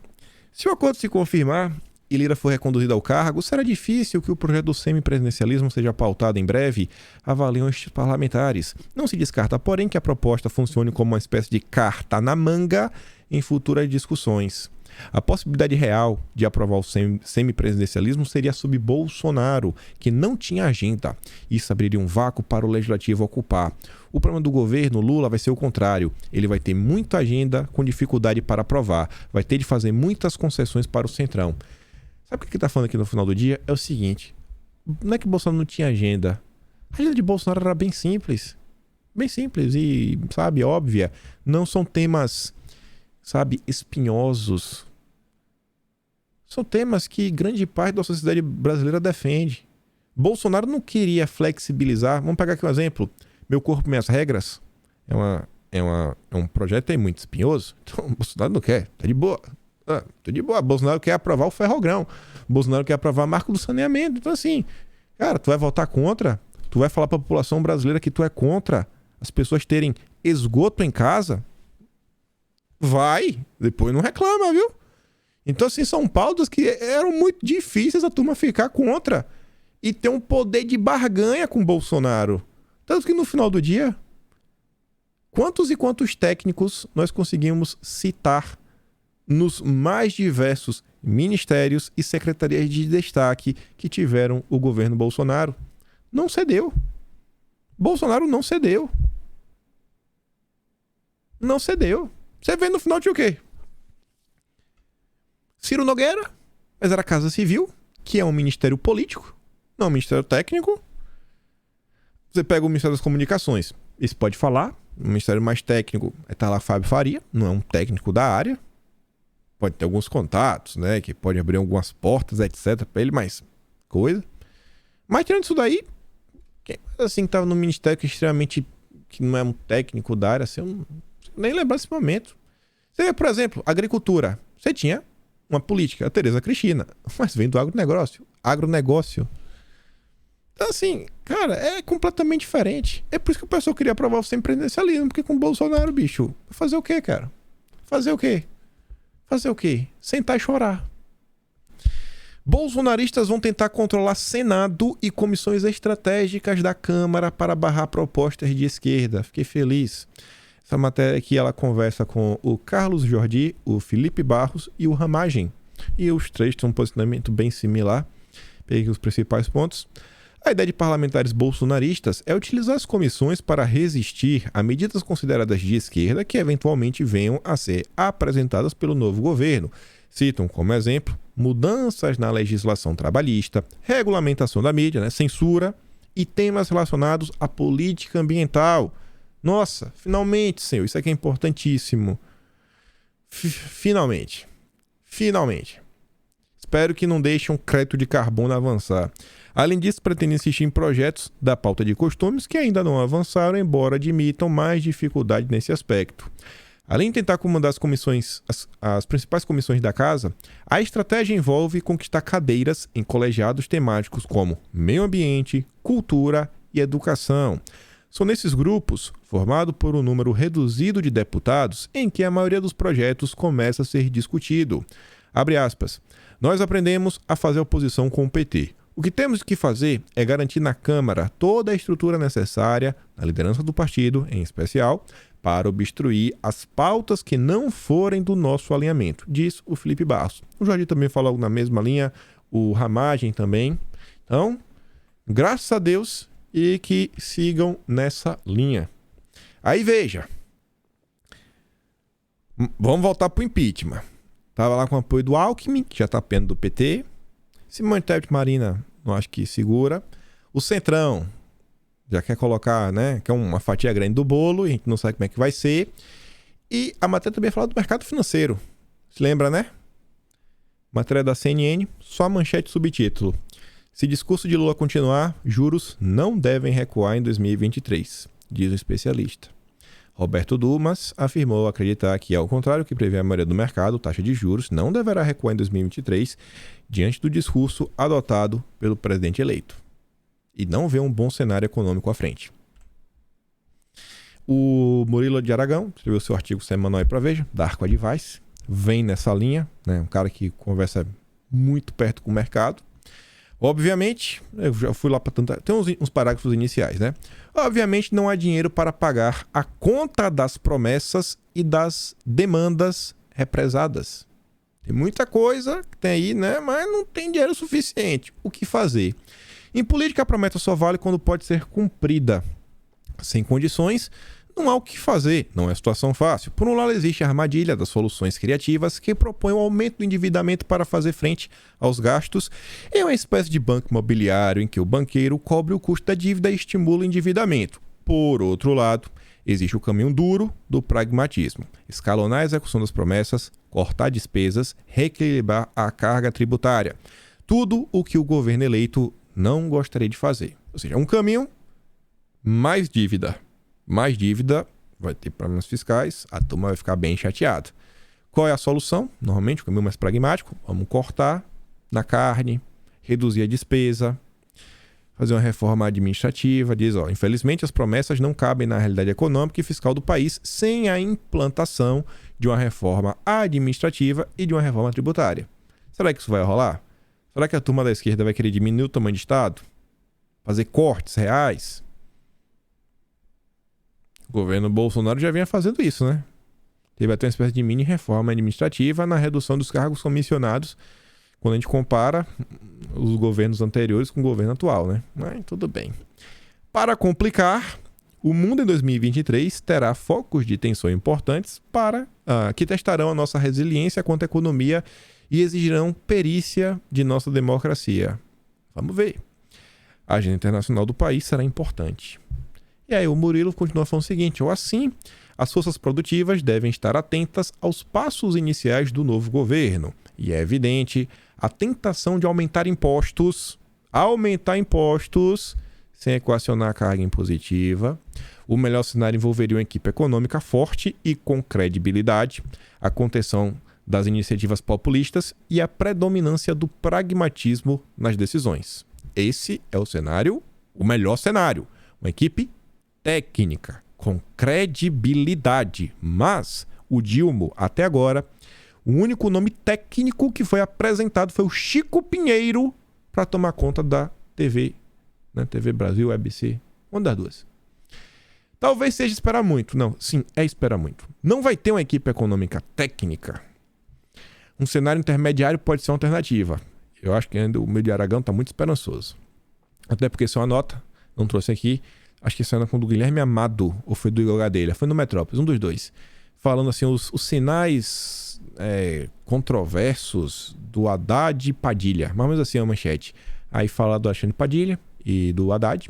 Se o acordo se confirmar e Lira for reconduzido ao cargo, será difícil que o projeto do semipresidencialismo seja pautado em breve, avaliam estes parlamentares. Não se descarta, porém, que a proposta funcione como uma espécie de carta na manga em futuras discussões. A possibilidade real de aprovar o semipresidencialismo seria sob Bolsonaro, que não tinha agenda. Isso abriria um vácuo para o legislativo ocupar. O problema do governo Lula vai ser o contrário. Ele vai ter muita agenda com dificuldade para aprovar. Vai ter de fazer muitas concessões para o Centrão. Sabe o que ele está falando aqui no final do dia? É o seguinte: não é que Bolsonaro não tinha agenda. A agenda de Bolsonaro era bem simples. Bem simples e, sabe, óbvia. Não são temas, sabe, espinhosos. São temas que grande parte da sociedade brasileira defende. Bolsonaro não queria flexibilizar. Vamos pegar aqui um exemplo. Meu Corpo, Minhas Regras. É um projeto aí muito espinhoso. Então, Bolsonaro não quer. Tá de boa. Tô de boa. Bolsonaro quer aprovar o ferrogrão. Bolsonaro quer aprovar a marca do saneamento. Então, assim, cara, tu vai votar contra? Tu vai falar pra população brasileira que tu é contra as pessoas terem esgoto em casa? Vai. Depois não reclama, viu? Então, assim, são pautas que eram muito difíceis a turma ficar contra e ter um poder de barganha com Bolsonaro. Tanto que no final do dia, quantos e quantos técnicos nós conseguimos citar nos mais diversos ministérios e secretarias de destaque que tiveram o governo Bolsonaro? Não cedeu. Bolsonaro não cedeu. Não cedeu. Você vê no final de o quê? Ciro Nogueira, mas era a Casa Civil, que é um ministério político, não um ministério técnico. Você pega o Ministério das Comunicações, Isso pode falar. O ministério mais técnico tá lá Fábio Faria, não é um técnico da área. Pode ter alguns contatos, né? Que pode abrir algumas portas, etc. pra ele, mas coisa. Mas tirando isso daí, quem assim que tava no ministério que é extremamente... que não é um técnico da área, assim, eu não nem lembrar desse momento. Você vê, por exemplo, agricultura. Você tinha uma política, a Tereza Cristina, mas vem do agronegócio. Então, assim, cara, é completamente diferente. É por isso que o pessoal queria aprovar o semipresidencialismo, porque com o Bolsonaro, bicho, fazer o quê, cara? Fazer o quê? Sentar e chorar. Bolsonaristas vão tentar controlar Senado e comissões estratégicas da Câmara para barrar propostas de esquerda. Fiquei feliz. Essa matéria aqui, ela conversa com o Carlos Jordi, o Felipe Barros e o Ramagem. E os três têm um posicionamento bem similar. Peguei os principais pontos. A ideia de parlamentares bolsonaristas é utilizar as comissões para resistir a medidas consideradas de esquerda que eventualmente venham a ser apresentadas pelo novo governo. Citam como exemplo mudanças na legislação trabalhista, regulamentação da mídia, né, censura e temas relacionados à política ambiental. Nossa, finalmente, senhor, isso aqui é importantíssimo. Finalmente. Espero que não deixem um crédito de carbono avançar. Além disso, pretende insistir em projetos da pauta de costumes que ainda não avançaram, embora admitam mais dificuldade nesse aspecto. Além de tentar comandar as principais comissões da casa, a estratégia envolve conquistar cadeiras em colegiados temáticos como meio ambiente, cultura e educação. São nesses grupos, formados por um número reduzido de deputados, em que a maioria dos projetos começa a ser discutido. Abre aspas. Nós aprendemos a fazer oposição com o PT. O que temos que fazer é garantir na Câmara toda a estrutura necessária, na liderança do partido, em especial, para obstruir as pautas que não forem do nosso alinhamento, diz o Felipe Barros. O Jordi também falou na mesma linha, o Ramagem também. Então, graças a Deus e que sigam nessa linha. Aí veja, vamos voltar para o impeachment. Estava lá com o apoio do Alckmin, que já está pena do PT. Simone Tebet Marina, não acho que segura. O Centrão já quer colocar, né? Quer uma fatia grande do bolo, e a gente não sabe como é que vai ser. E a matéria também fala do mercado financeiro. Se lembra, né? Matéria da CNN, só manchete e subtítulo. Se discurso de Lula continuar, juros não devem recuar em 2023, diz o especialista. Roberto Dumas afirmou acreditar que, ao contrário do que prevê a maioria do mercado, a taxa de juros não deverá recuar em 2023, diante do discurso adotado pelo presidente eleito. E não vê um bom cenário econômico à frente. O Murilo de Aragão escreveu seu artigo semanal aí para Veja, da Arco Advice, vem nessa linha, né? Um cara que conversa muito perto com o mercado. Obviamente, eu já fui lá para tentar... Tem uns parágrafos iniciais, né? Obviamente, não há dinheiro para pagar a conta das promessas e das demandas represadas. Tem muita coisa que tem aí, né? Mas não tem dinheiro suficiente. O que fazer? Em política, a promessa só vale quando pode ser cumprida. Sem condições, não há o que fazer. Não é situação fácil. Por um lado, existe a armadilha das soluções criativas que propõem o aumento do endividamento para fazer frente aos gastos. É uma espécie de banco imobiliário em que o banqueiro cobre o custo da dívida e estimula o endividamento. Por outro lado, existe o caminho duro do pragmatismo. Escalonar a execução das promessas, cortar despesas, reequilibrar a carga tributária. Tudo o que o governo eleito não gostaria de fazer. Ou seja, um caminho, mais dívida. Mais dívida, vai ter problemas fiscais, a turma vai ficar bem chateada. Qual é a solução? Normalmente, o caminho mais pragmático, vamos cortar na carne, reduzir a despesa, fazer uma reforma administrativa, diz, infelizmente as promessas não cabem na realidade econômica e fiscal do país sem a implantação de uma reforma administrativa e de uma reforma tributária. Será que isso vai rolar? Será que a turma da esquerda vai querer diminuir o tamanho de Estado? Fazer cortes reais? O governo Bolsonaro já vinha fazendo isso, né? Teve até uma espécie de mini reforma administrativa na redução dos cargos comissionados quando a gente compara os governos anteriores com o governo atual, né? Mas tudo bem. Para complicar, o mundo em 2023 terá focos de tensão importantes que testarão a nossa resiliência contra a economia e exigirão perícia de nossa democracia. Vamos ver. A agenda internacional do país será importante. E aí o Murilo continua falando o seguinte: ou assim, as forças produtivas devem estar atentas aos passos iniciais do novo governo. E é evidente a tentação de aumentar impostos sem equacionar a carga impositiva. O melhor cenário envolveria uma equipe econômica forte e com credibilidade, a contenção das iniciativas populistas e a predominância do pragmatismo nas decisões. Esse é o cenário, o melhor cenário. Uma equipe técnica, com credibilidade. Mas o Dilma, até agora, o único nome técnico que foi apresentado foi o Chico Pinheiro para tomar conta da TV, né? TV Brasil, ABC, uma das duas. Talvez seja esperar muito. Não, sim, é esperar muito. Não vai ter uma equipe econômica técnica. Um cenário intermediário pode ser uma alternativa. Eu acho que ainda o meio de Aragão está muito esperançoso. Até porque isso é uma nota, não trouxe aqui. Acho que isso é do Guilherme Amado, ou foi do Igor Gadelha, foi no Metrópolis, um dos dois. Falando assim, os sinais controversos do Haddad e Padilha. Mais ou menos assim a manchete. Aí fala do Alexandre Padilha e do Haddad.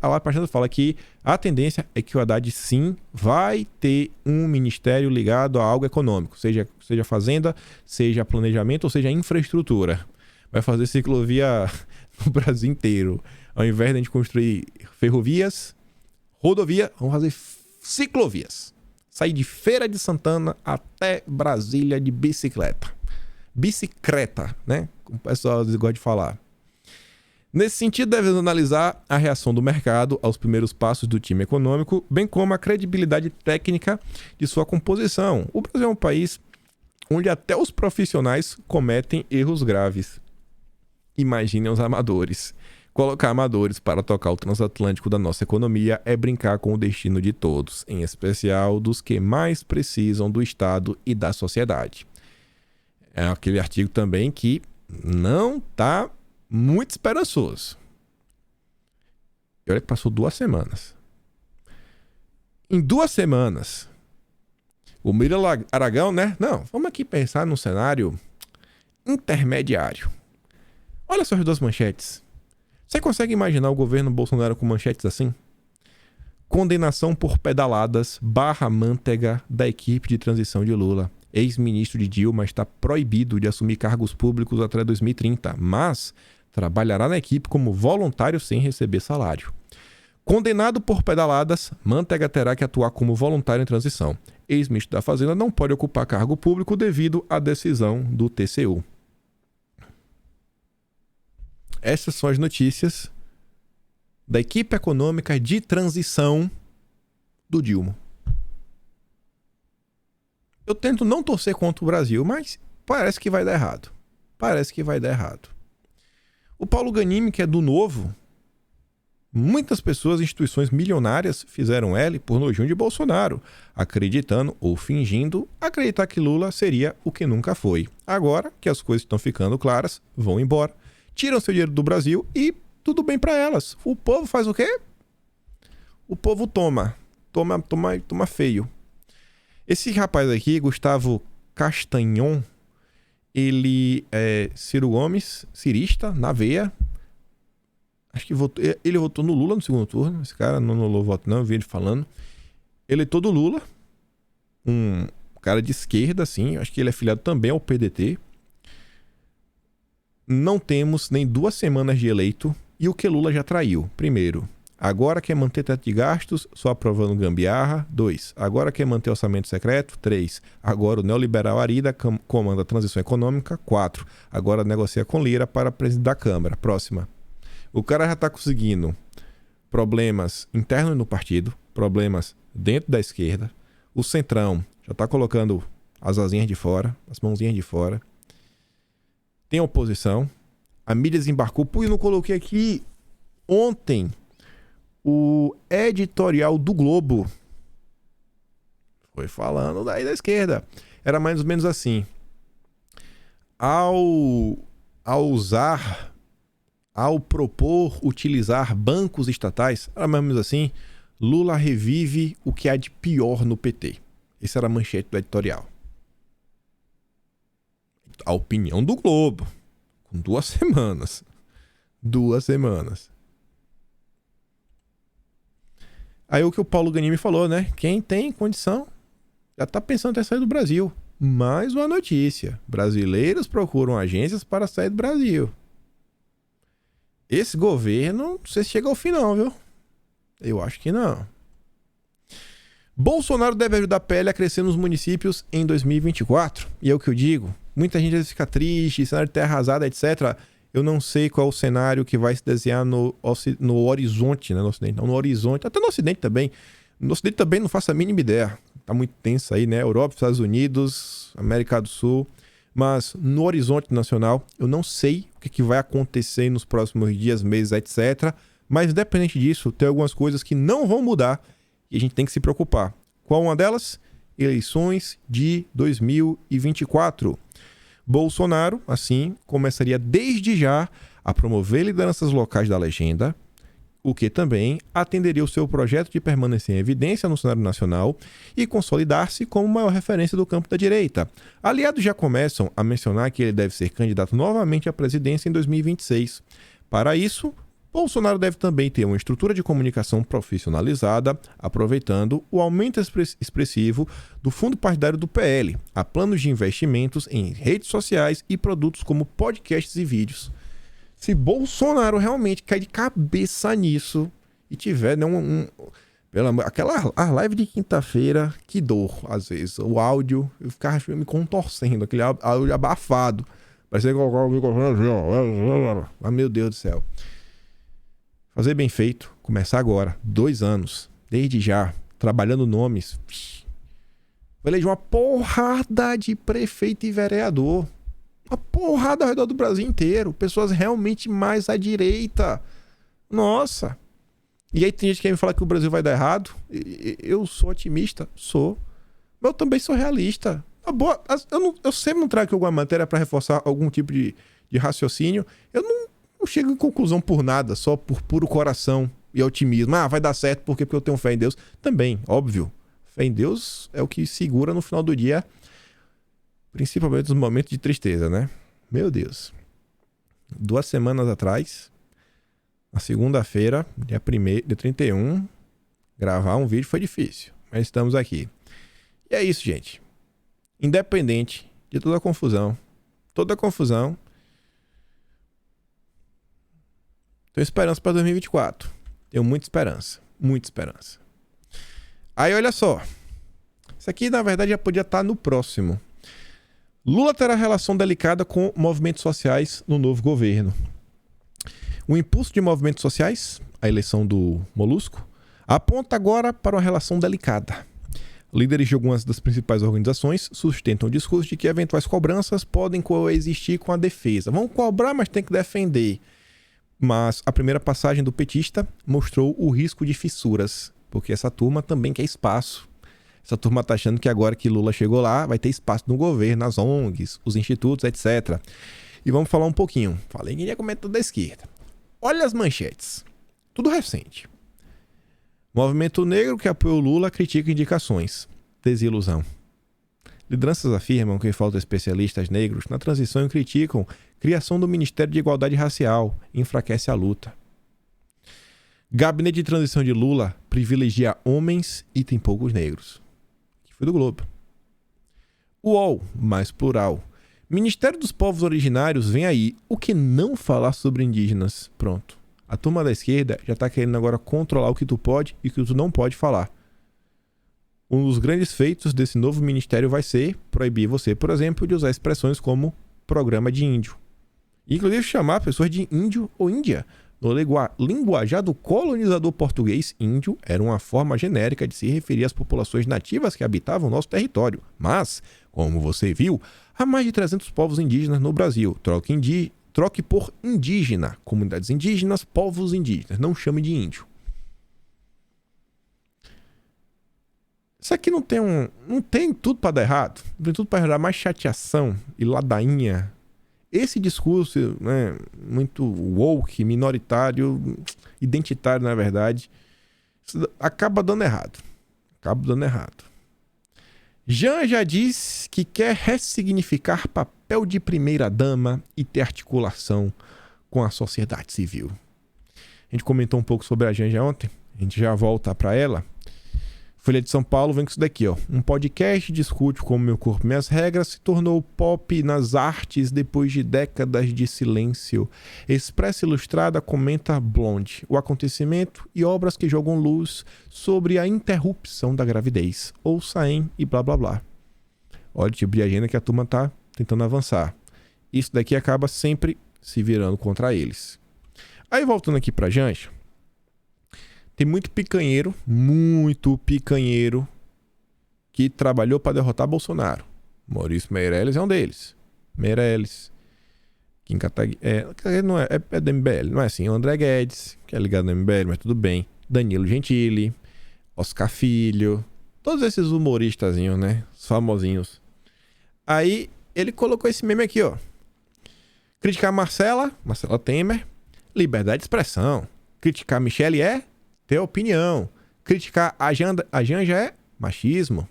A lá Pachando fala que a tendência é que o Haddad sim vai ter um ministério ligado a algo econômico, seja fazenda, seja planejamento ou seja infraestrutura. Vai fazer ciclovia no Brasil inteiro. Ao invés de a gente construir ferrovias, rodovia, vamos fazer ciclovias. Sair de Feira de Santana até Brasília de bicicleta. Bicicleta, né? Como o pessoal gosta de falar. Nesse sentido, devemos analisar a reação do mercado aos primeiros passos do time econômico, bem como a credibilidade técnica de sua composição. O Brasil é um país onde até os profissionais cometem erros graves. Imaginem os amadores. Colocar amadores para tocar o transatlântico da nossa economia é brincar com o destino de todos, em especial dos que mais precisam do Estado e da sociedade. É aquele artigo também que não está muito esperançoso. E olha que passou 2 semanas. Em 2 semanas, o Murilo Aragão, né? Não, vamos aqui pensar num cenário intermediário. Olha só as 2 manchetes. Você consegue imaginar o governo Bolsonaro com manchetes assim? Condenação por pedaladas / manteiga da equipe de transição de Lula. Ex-ministro de Dilma está proibido de assumir cargos públicos até 2030, mas trabalhará na equipe como voluntário sem receber salário. Condenado por pedaladas, Manteiga terá que atuar como voluntário em transição. Ex-ministro da Fazenda não pode ocupar cargo público devido à decisão do TCU. Essas são as notícias da equipe econômica de transição do Dilma. Eu tento não torcer contra o Brasil, mas parece que vai dar errado. O Paulo Ganimi, que é do Novo, muitas pessoas, instituições milionárias fizeram L por nojinho de Bolsonaro, acreditando ou fingindo acreditar que Lula seria o que nunca foi. Agora que as coisas estão ficando claras, vão embora. Tiram seu dinheiro do Brasil e tudo bem para elas. O povo faz o quê? O povo toma feio. Esse rapaz aqui, Gustavo Castanhon, ele é Ciro Gomes, cirista, na veia. Acho que ele votou no Lula no segundo turno. Esse cara não anulou o voto não, eu vi ele falando. Eleitor do Lula, um cara de esquerda, assim. Acho que ele é filiado também ao PDT. Não temos nem 2 semanas de eleito e o que Lula já traiu. Primeiro, agora quer manter teto de gastos, só aprovando gambiarra. 2, agora quer manter orçamento secreto. 3, agora o neoliberal Arida comanda a transição econômica. 4, agora negocia com Lira para presidente da Câmara. Próxima. O cara já está conseguindo problemas internos no partido, problemas dentro da esquerda. O Centrão já está colocando as asinhas de fora, as mãozinhas de fora. Tem oposição. A mídia desembarcou. Pô, eu não coloquei aqui ontem o editorial do Globo. Foi falando daí da esquerda. Era mais ou menos assim. Ao propor utilizar bancos estatais, era mais ou menos assim, Lula revive o que há de pior no PT. Essa era a manchete do editorial. A opinião do Globo. Com 2 semanas. 2 semanas. Aí o que o Paulo Ganimi falou, né? Quem tem condição já tá pensando em sair do Brasil. Mais uma notícia. Brasileiros procuram agências para sair do Brasil. Esse governo, não sei se chega ao fim não, viu? Eu acho que não. Bolsonaro deve ajudar a PL a crescer nos municípios em 2024. E é o que eu digo. Muita gente às vezes fica triste, cenário de terra arrasada, etc. Eu não sei qual é o cenário que vai se desenhar no horizonte, né? No Ocidente, não, no horizonte. Até no Ocidente também. No Ocidente também não faço a mínima ideia. Tá muito tenso aí, né? Europa, Estados Unidos, América do Sul. Mas no horizonte nacional, eu não sei o que vai acontecer nos próximos dias, meses, etc. Mas independente disso, tem algumas coisas que não vão mudar e a gente tem que se preocupar. Qual uma delas? Eleições de 2024. Bolsonaro, assim, começaria desde já a promover lideranças locais da legenda, o que também atenderia o seu projeto de permanecer em evidência no cenário nacional e consolidar-se como maior referência do campo da direita. Aliados já começam a mencionar que ele deve ser candidato novamente à presidência em 2026. Para isso, Bolsonaro deve também ter uma estrutura de comunicação profissionalizada, aproveitando o aumento expressivo do fundo partidário do PL, a planos de investimentos em redes sociais e produtos como podcasts e vídeos. Se Bolsonaro realmente cair de cabeça nisso e tiver, né, aquela live de quinta-feira, que dor, às vezes. O áudio, eu ficava me contorcendo, aquele áudio abafado. Parecia que o microfone. Ah, meu Deus do céu. Fazer bem feito, começar agora, 2 anos, desde já, trabalhando nomes. Vai eleger uma porrada de prefeito e vereador. Uma porrada ao redor do Brasil inteiro. Pessoas realmente mais à direita. Nossa. E aí tem gente que quer me falar que o Brasil vai dar errado. Eu sou otimista? Sou. Mas eu também sou realista. Eu sempre não trago aqui alguma matéria para reforçar algum tipo de raciocínio. Eu não chego em conclusão por nada, só por puro coração e otimismo. Ah, vai dar certo porque eu tenho fé em Deus. Também, óbvio. Fé em Deus é o que segura no final do dia, principalmente nos momentos de tristeza, né? Meu Deus. 2 semanas atrás, na segunda-feira, dia 31, gravar um vídeo foi difícil, mas estamos aqui. E é isso, gente. Independente de toda a confusão, tenho esperança para 2024. Tenho muita esperança. Aí, olha só. Isso aqui, na verdade, já podia estar no próximo. Lula terá relação delicada com movimentos sociais no novo governo. O impulso de movimentos sociais, a eleição do Molusco, aponta agora para uma relação delicada. Líderes de algumas das principais organizações sustentam o discurso de que eventuais cobranças podem coexistir com a defesa. Vão cobrar, mas tem que defender. Mas a primeira passagem do petista mostrou o risco de fissuras, porque essa turma também quer espaço. Essa turma tá achando que agora que Lula chegou lá, vai ter espaço no governo, nas ONGs, os institutos, etc. E vamos falar um pouquinho. Falei que ia comentar da esquerda. Olha as manchetes. Tudo recente. Movimento negro que apoiou Lula critica indicações. Desilusão. Lideranças afirmam que faltam especialistas negros na transição e criticam criação do Ministério de Igualdade Racial. Enfraquece a luta. Gabinete de transição de Lula privilegia homens e tem poucos negros. Que foi do Globo. UOL, mais plural. Ministério dos Povos Originários vem aí. O que não falar sobre indígenas? Pronto. A turma da esquerda já está querendo agora controlar o que tu pode e o que tu não pode falar. Um dos grandes feitos desse novo ministério vai ser proibir você, por exemplo, de usar expressões como programa de índio. Inclusive chamar pessoas de índio ou índia. No linguajar do colonizador português, índio era uma forma genérica de se referir às populações nativas que habitavam o nosso território. Mas, como você viu, há mais de 300 povos indígenas no Brasil. Troque por indígena. Comunidades indígenas, povos indígenas. Não chame de índio. Isso aqui não tem tudo para dar errado. Não tem tudo para gerar mais chateação e ladainha. Esse discurso, né, muito woke, minoritário, identitário, na verdade, acaba dando errado. Jean já diz que quer ressignificar papel de primeira-dama e ter articulação com a sociedade civil. A gente comentou um pouco sobre a Janja ontem. A gente já volta para ela. Folha de São Paulo vem com isso daqui, ó. Um podcast discute como Meu Corpo, Minhas Regras se tornou pop nas artes depois de décadas de silêncio. Expressa Ilustrada comenta Blonde, o acontecimento e obras que jogam luz sobre a interrupção da gravidez. Ouça em e blá blá blá. Olha o tipo de agenda que a turma tá tentando avançar. Isso daqui acaba sempre se virando contra eles. Aí voltando aqui pra Janja. Tem muito picanheiro que trabalhou para derrotar Bolsonaro. Maurício Meirelles é um deles. Meirelles. Kim Kataguiri. Não é do MBL, não é assim. O André Guedes, que é ligado no MBL, mas tudo bem. Danilo Gentili, Oscar Filho. Todos esses humoristazinhos, né? Os famosinhos. Aí ele colocou esse meme aqui, ó. Criticar Marcela Temer, liberdade de expressão. Criticar Michele é ter opinião. Criticar a Janja é machismo.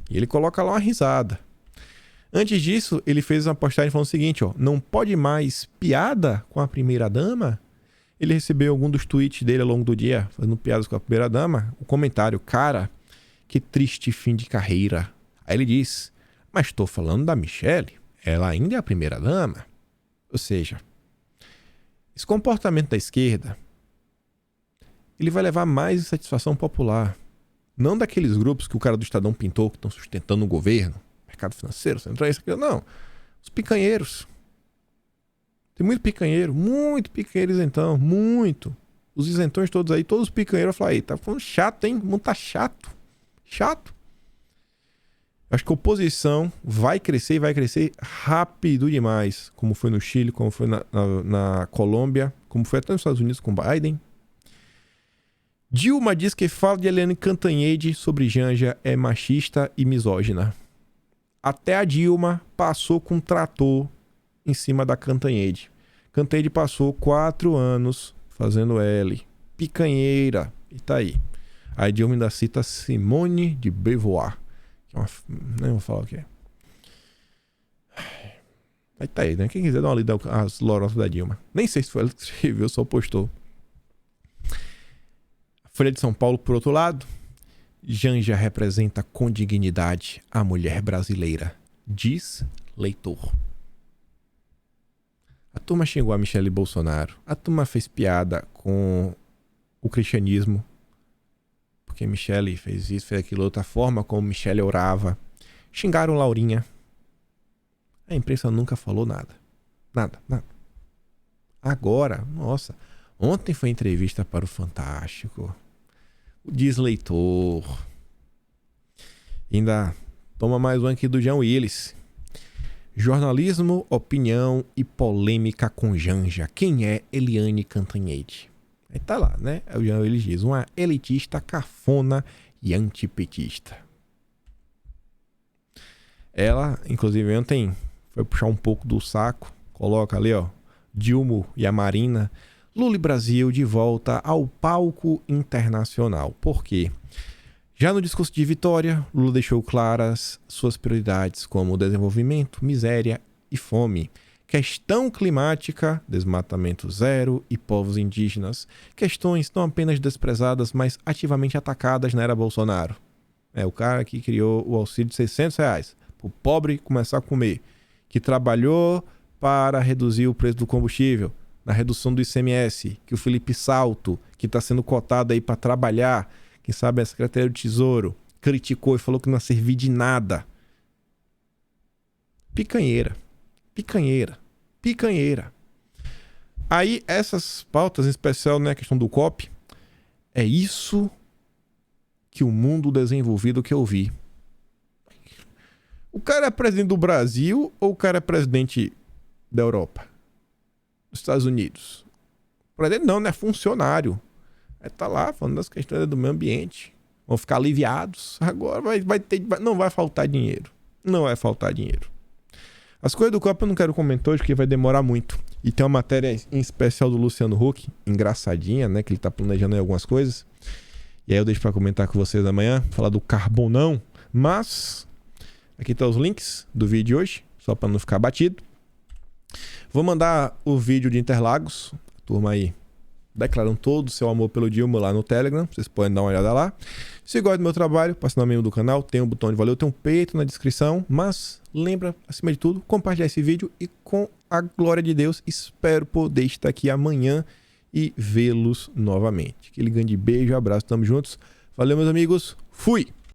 E ele coloca lá uma risada. Antes disso, ele fez uma postagem falando o seguinte, ó. Não pode mais piada com a primeira-dama? Ele recebeu algum dos tweets dele ao longo do dia, fazendo piadas com a primeira-dama. O comentário, cara, que triste fim de carreira. Aí ele diz, mas estou falando da Michele. Ela ainda é a primeira-dama. Ou seja, esse comportamento da esquerda ele vai levar mais insatisfação popular. Não daqueles grupos que o cara do Estadão pintou que estão sustentando o governo, mercado financeiro, central, isso aqui. Não. Os picanheiros. Tem muito picanheiro isentão, muito. Os isentões todos aí, todos os picanheiros vão falar, aí, tá falando chato, hein? O mundo tá chato. Chato. Acho que a oposição vai crescer e vai crescer rápido demais. Como foi no Chile, como foi na Colômbia, como foi até nos Estados Unidos com Biden. Dilma diz que fala de Eliane Cantanhede sobre Janja é machista e misógina. Até a Dilma passou com um trator em cima da Cantanhede. Cantanhede passou 4 anos fazendo L. Picanheira. E tá aí. A Dilma ainda cita Simone de Beauvoir. Que é uma... Nem vou falar o que é. Aí tá aí, né? Quem quiser dar uma lida às lorotas da Dilma. Nem sei se foi ela que escreveu, só postou. Folha de São Paulo, por outro lado, Janja representa com dignidade a mulher brasileira, diz leitor. A turma xingou a Michele Bolsonaro, a turma fez piada com o cristianismo, porque Michele fez isso, fez aquilo, outra forma como Michele orava. Xingaram Laurinha. A imprensa nunca falou nada. Nada. Agora, nossa, ontem foi entrevista para o Fantástico. Diz leitor. Ainda toma mais um aqui do Jean Willis. Jornalismo, opinião e polêmica com Janja. Quem é Eliane Cantanhede? Aí tá lá, né? O Jean Willis diz, uma elitista, cafona e antipetista. Ela, inclusive, ontem foi puxar um pouco do saco. Coloca ali, ó, Dilma e a Marina. Lula e Brasil de volta ao palco internacional. Por quê? Já no discurso de vitória, Lula deixou claras suas prioridades como desenvolvimento, miséria e fome. Questão climática, desmatamento zero e povos indígenas. Questões não apenas desprezadas, mas ativamente atacadas na era Bolsonaro. É o cara que criou o auxílio de R$600 para o pobre começar a comer. Que trabalhou para reduzir o preço do combustível. Na redução do ICMS, que o Felipe Salto, que está sendo cotado aí para trabalhar, quem sabe a Secretaria do Tesouro, criticou e falou que não ia servir de nada. Picanheira. Aí essas pautas, em especial, né, a questão do COP, é isso que o mundo desenvolvido quer ouvir. O cara é presidente do Brasil ou o cara é presidente da Europa? Dos Estados Unidos? Presidente não, né? Funcionário. Aí tá lá falando das questões do meio ambiente. Vão ficar aliviados. Agora não vai faltar dinheiro. Não vai faltar dinheiro. As coisas do COP eu não quero comentar hoje porque vai demorar muito. E tem uma matéria em especial do Luciano Huck, engraçadinha, né? Que ele tá planejando aí algumas coisas. E aí eu deixo pra comentar com vocês amanhã, falar do carbonão. Mas aqui tá os links do vídeo de hoje, só pra não ficar batido. Vou mandar o vídeo de Interlagos. A turma aí declarando todo o seu amor pelo Dilma lá no Telegram. Vocês podem dar uma olhada lá. Se gosta do meu trabalho, passe no membro do canal, tem um botão de valeu, tem um peito na descrição. Mas lembra, acima de tudo, compartilhar esse vídeo e com a glória de Deus, espero poder estar aqui amanhã e vê-los novamente. Aquele grande beijo, abraço, tamo juntos. Valeu, meus amigos. Fui!